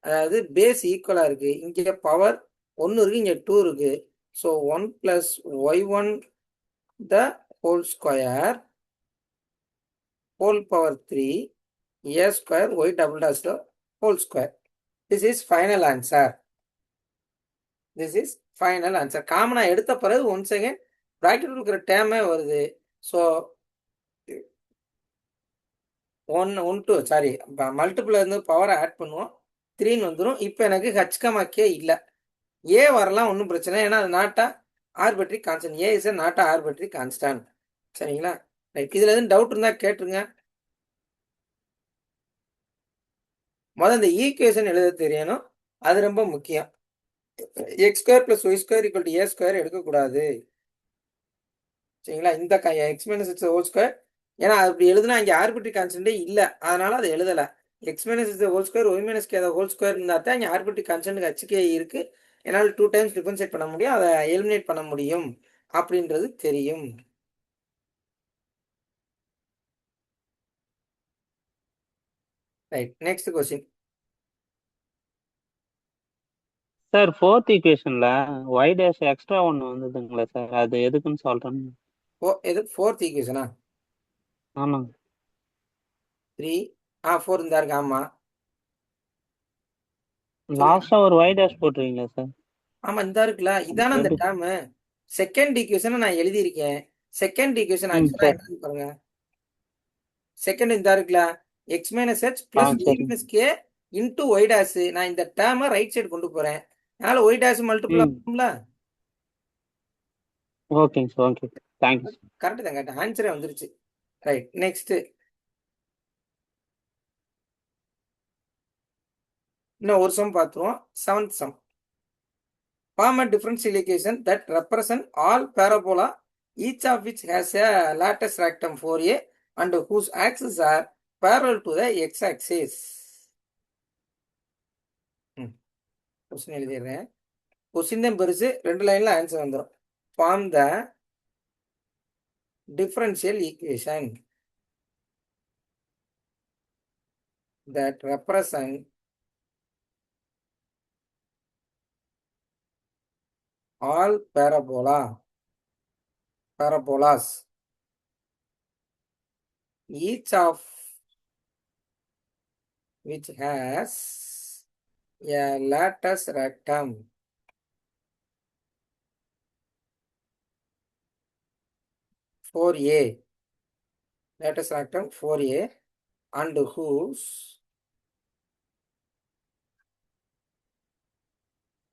அதாவது பேஸ் ஈக்குவலாக இருக்குது. இங்கே பவர் 1 இருக்குது, இங்கே 2 இருக்குது. So 1 plus y one the whole square whole power 3 a square y double dash the whole square. This is final answer. This is final answer. காமனா எடுத்த பிறகு ஒன்ஸ் அகைன் பிராக்கெட் இருக்கிற டேமே வருது. ஸோ 1 சாரி மல்டிபிள் இருந்து பவரை add பண்ணுவோம், 3 வந்துடும். இப்போ எனக்கு ஹச்கமாக்கே இல்லை, ஏ வரலாம், ஒன்றும் பிரச்சனை, ஏன்னா அது not a arbitrary constant. A is not a arbitrary constant. சரிங்களா? ரைட். இதில் எதுவும் டவுட் இருந்தால் கேட்டுருங்க. முதல்ல இந்த ஈக்குவேஷன் எழுத தெரியணும், அது ரொம்ப முக்கியம். X square plus Y square equal to a square எடுக்கக்கூடாது. சரிங்களா? இந்த x minus x whole square, ஏன்னா அப்படி எழுதுனா இங்கே ஆர்பிட்ரி கான்ஸ்டன்டே இல்லை, அதனால அதை எழுதலை. X minus x whole square y minus k whole square இருந்தால் தான் இங்கே ஆர்பிட்ரி கான்ஸ்டன்ட் ஹச்கே இருக்குது. என்னால் 2 டைம்ஸ் டிஃபரன்ஷியேட் பண்ண முடியும், அதை எலிமினேட் பண்ண முடியும் அப்படின்றது தெரியும். Right. Next question. Sir fourth ஈக்குவேஷன்ல ஒய் டேஷ் எக்ஸ்ட்ரா ஒன்று வந்ததுங்களா சார், அது எதுக்குன்னு சொல்றேன். எது ஃபோர்த் ஈக்குவேஷனா? ஆமாங்க. 3 4 இருந்தா இருக்கு. ஆமாம், லாஸ்டா ஒரு ஒய் டேஷ் போட்டுருக்கீங்களா சார்? ஆமாம் இந்த இருக்குல்ல, இதான அந்த டேர்மு. செகண்ட் ஈக்குவேஷனை நான் எழுதியிருக்கேன். செகண்ட் ஈக்குவேஷன் ஆக்சுவலாக என்னன்னு பாருங்க. செகண்ட் இந்த இருக்குல்ல, x minus h plus y minus k into y dash. நான் இந்த டேர்மை ரைட் சைடு கொண்டு போறேன், அதனால ஒய் டேஷ் மல்டிபிள் ஆகும்ல. ஓகேங்க சார், ஓகே, தேங்க்யூ. கரெக்டு தான், கரெக்ட் ஆன்சரே வந்துருச்சு. ரைட். நெக்ஸ்ட் இன்னும் ஒரு சம் பார்த்துருவோம். 7th sum. Form a differential equation that represent all parabola, each of which has a lattice rectum 4a and whose axes are parallel to the x-axis. Question எழுதிடுறேன். Question தான் பெருசு, 2 லைன்ல answer வந்துடும். Form the differential equation that represent all parabolas, each of which has a lattice rectum 4a, lattice rectum 4a, and whose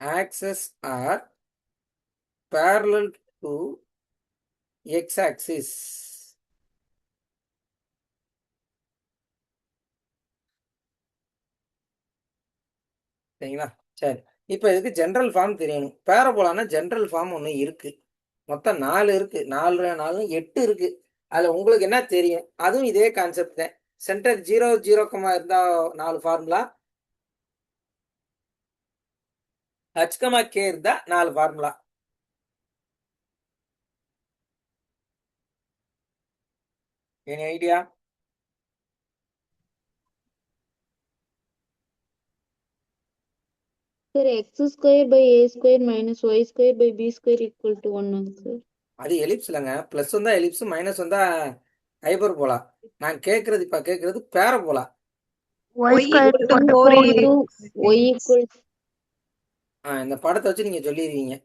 axes are parallel to x-axis. சரிங்களா? சரி, இப்போ இதுக்கு general form தெரியணும். பேரபோலான ஜென்ரல் ஃபார்ம் ஒன்று இருக்கு, மொத்தம் 4 இருக்கு. 4 4 8 இருக்கு. அதில் உங்களுக்கு என்ன தெரியும்? அதுவும் இதே கான்செப்ட் தான். சென்டர் 0 0 இருந்தால் 4 ஃபார்முலா, ஹச் கே இருந்தால் 4 formula. Any idea? Sir, x square by a square minus y square by b square equal to 1, sir. அது எலிப்ஸ் இல்லைங்க. ப்ளஸ் வந்தா எலிப்ஸ், மைனஸ் வந்தா ஹைபர்போலா. நான் கேட்கறது இப்ப கேட்கறது parabola. y square equal to 4a. Y equal இந்த படத்தை வச்சு நீங்க சொல்லிடுவீங்க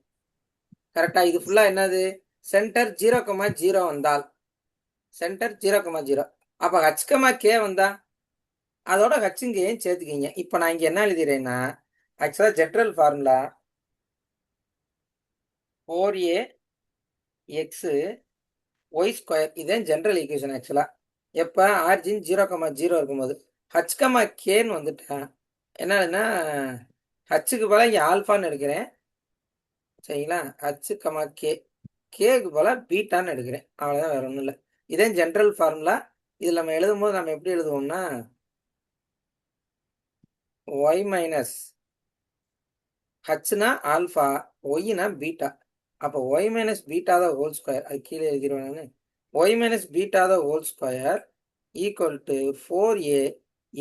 கரெக்டா. இது ஃபுல்லா என்னது? சென்டர் 0,0 வந்தால், சென்டர் 0,0, அப்ப ஹச் கே வந்தா அதோட ஹச்சுங்கேயும் சேர்த்துக்கிங்க. இப்ப நான் இங்க என்ன எழுதிடுறேன்னா, actually general formula 4a x y square, இதே ஜென்ரல் ஈக்குவேஷன். ஆக்சுவலா எப்ப ஆர்ஜின் 0,0 இருக்கும்போது ஹச் கேன்னு வந்துட்டேன். என்னன்னா ஹச்சுக்கு பதிலாக இங்கே ஆல்ஃபான்னு எடுக்கிறேன். சரிங்களா? ஹச் கே கேக்கு போல பீட்டான்னு எடுக்கிறேன், அவ்வளோதான், வேற ஒன்றும் இல்லை. இதே ஜென்ரல் ஃபார்முலா. இதில் நம்ம எழுதும்போது நம்ம எப்படி எழுதுவோம்னா ஒய் மைனஸ் ஹச்னா ஆல்ஃபா, ஒய்னா பீட்டா. அப்போ y minus beta the whole square, அது கீழே எழுதிடுவேன் நான். Y minus beta the whole square equal to 4a.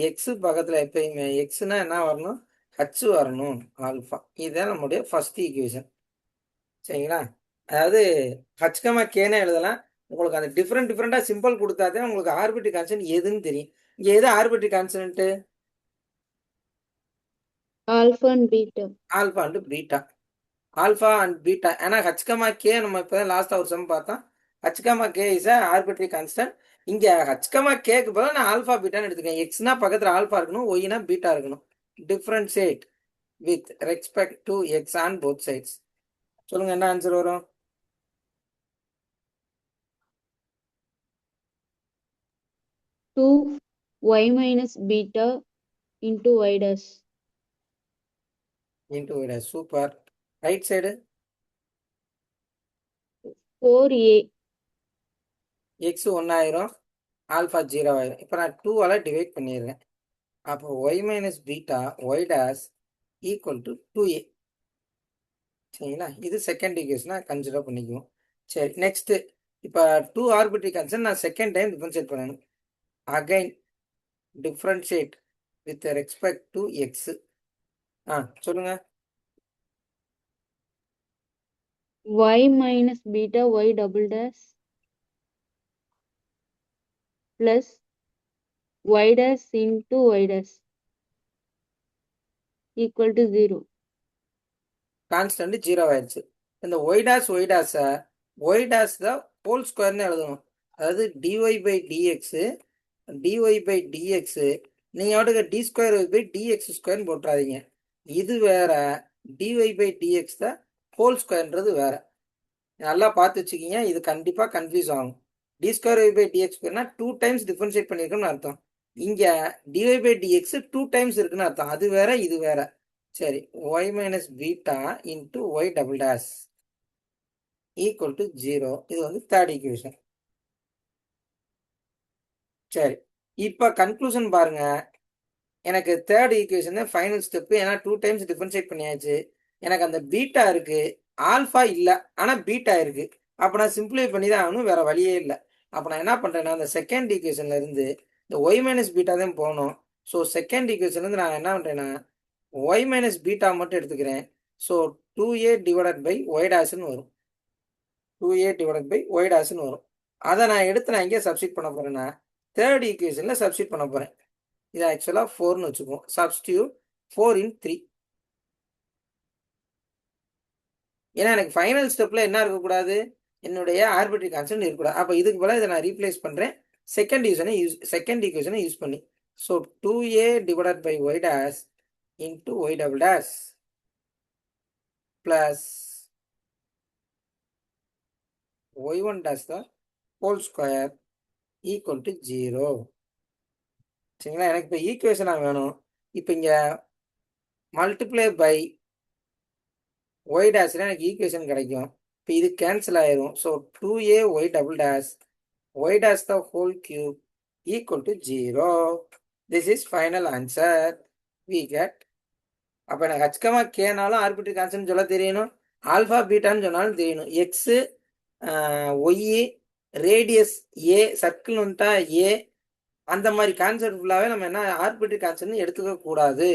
X பக்கத்தில் எப்பயுமே எக்ஸ்னா என்ன வரணும், ஹச் வரணும், ஆல்ஃபா. இதுதான் நம்முடைய ஃபர்ஸ்ட் ஈக்குவேஷன். சரிங்களா? அதாவது ஹச்கமா கேன்னு எழுதலாம். உங்களுக்கு அந்த டிஃப்ரெண்டாக சிம்பிள் கொடுத்தாதான் உங்களுக்கு ஆர்பிட்ரி கான்ஸ்டன்ட் எதுன்னு தெரியும். இங்கே எது ஆர்பிட்ரி constant? alpha and beta. Alpha and beta. Alpha and beta. ஏன்னா ஹச்கமா கே நம்ம இப்போ தான் லாஸ்ட்டாக ஒரு சம் பார்த்தோம். H comma k is a arbitrary constant. இங்கே ஹச்கமா கேக்கு பதிலாக நான் ஆல்ஃபா பீட்டான்னு எடுத்துக்கேன். எக்ஸ்னா பக்கத்தில் ஆல்ஃபா இருக்கணும், ஒய்னா பீட்டா இருக்கணும். Differentiate with respect to x on both sides. சொல்லுங்க, என்ன ஆன்சர் வரும்? 2y minus beta into y dash. Into y dash. Super. Right side 4a. X 1 ஆயிரும், ஆல்ஃபா 0 ஆயிரும். இப்போ நான் 2ஆல் டிவைட் பண்ணிடுறேன். அப்போ y minus beta y dash equal to 2a. சரிங்களா? இது செகண்ட் ஈக்குவேஷனாக கன்சிடர் பண்ணிக்குவோம். சரி, நெக்ஸ்ட்டு இப்போ 2 ஆர்பிட்ரி கான்ஸ்டன்ட் நான் செகண்ட் டைம் டிஃபரன்ஷியேட் பண்ணணும். Again differentiate with respect to X. சொல்லுங்க. y minus beta y double dash plus y dash into y dash equal to 0. Constant 0 ஆயிடுச்சு. இந்த ஒய் டேஷை ஒய் டேஷ் தான் ஹோல் ஸ்கொயர்னு எழுதணும். அதாவது டிஒய் பை டிஎக்ஸு நீங்கள் அவட்டுக்கு d square Y by dx ஸ்கொயர்னு போட்டுறாதீங்க. இது வேற, டிஒய் பை டிஎக்ஸ் தான் ஹோல் ஸ்கொயர்ன்றது வேற. நல்லா பார்த்து வச்சுக்கிங்க, இது கண்டிப்பாக கன்ஃபியூஸ் ஆகும். D square Y by dx ஸ்கொயர்னா 2 டைம்ஸ் டிஃபரன்ஷியேட் பண்ணியிருக்குன்னு அர்த்தம். இங்கே டிஒய் பை டிஎக்ஸ் 2 டைம்ஸ் இருக்குன்னு அர்த்தம். அது வேற, இது வேற. சரி, y minus beta into y double dash equal to 0. இது வந்து தேர்ட் ஈக்குவேஷன். சரி, இப்போ கன்க்ளூஷன் பாருங்க. எனக்கு தேர்ட் ஈக்குவேஷன் தான் ஃபைனல் ஸ்டெப்பு. ஏன்னா 2 டைம்ஸ் டிஃபரன்ஷியேட் பண்ணியாச்சு. எனக்கு அந்த பீட்டா இருக்கு, ஆல்ஃபா இல்லை, ஆனால் பீட்டா இருக்கு. அப்போ நான் சிம்பிளை பண்ணி தான் ஆகணும், வேற வழியே இல்லை. அப்போ நான் என்ன பண்ணுறேன்னா அந்த செகண்ட் ஈக்குவேஷன்ல இருந்து இந்த ஒய் மைனஸ் பீட்டா தான் போகணும். ஸோ செகண்ட் ஈக்குவேஷன்லேருந்து நான் என்ன பண்ணுறேன்னா ஒய் மைனஸ் பீட்டா மட்டும் எடுத்துக்கிறேன். So 2a divided by y டேஷ்னு வரும். 2a டிவைடட் பை ஒய் டேஷ்னு வரும். அதை நான் எடுத்து நான் எங்கே சப்ஸ்டியூட் பண்ண போகிறேன்னா தேர்ட் ஈக்குவேஷனில் சப்ஸ்டியூட் பண்ண போகிறேன். இது ஆக்சுவலாக 4ன்னு வச்சுக்குவோம். Substitute 4 in 3. ஏன்னா எனக்கு ஃபைனல் ஸ்டெப்பில் என்ன இருக்கக்கூடாது, என்னுடைய ஆர்பிட்ரி கான்ஸ்டன்ட் இருக்கக்கூடாது. அப்போ இதுக்கு போல இதை நான் ரீப்ளேஸ் பண்ணுறேன் செகண்ட் ஈக்குவேஷனை யூஸ் பண்ணி. So 2a divided by y dash into y double dash plus y1 dash the whole square equal to 0. சரிங்களா? எனக்கு இப்போ ஈக்குவேஷனாக வேணும். இப்போ இங்கே மல்டிப்ளை பை ஒய் டேஷ்ல எனக்கு ஈக்குவேஷன் கிடைக்கும். இப்போ இது கேன்சல் ஆயிரும். So 2a y double dash y dash the whole cube equal to 0. This is final answer we get. அப்போ எனக்கு ஹச்கமா கேனாலும் ஆர்பிட்ரி கான்ஸ்டன்ட் சொல்ல தெரியணும், ஆல்ஃபா பீட்டான்னு சொன்னாலும் தெரியணும். X y radius a circle வந்துட்டா ஏ, அந்த மாதிரி கான்செப்ட் ஃபுல்லாகவே நம்ம என்ன ஆர்பிட்ரி கான்ஸ்டன்ட் எடுத்துக்க கூடாது.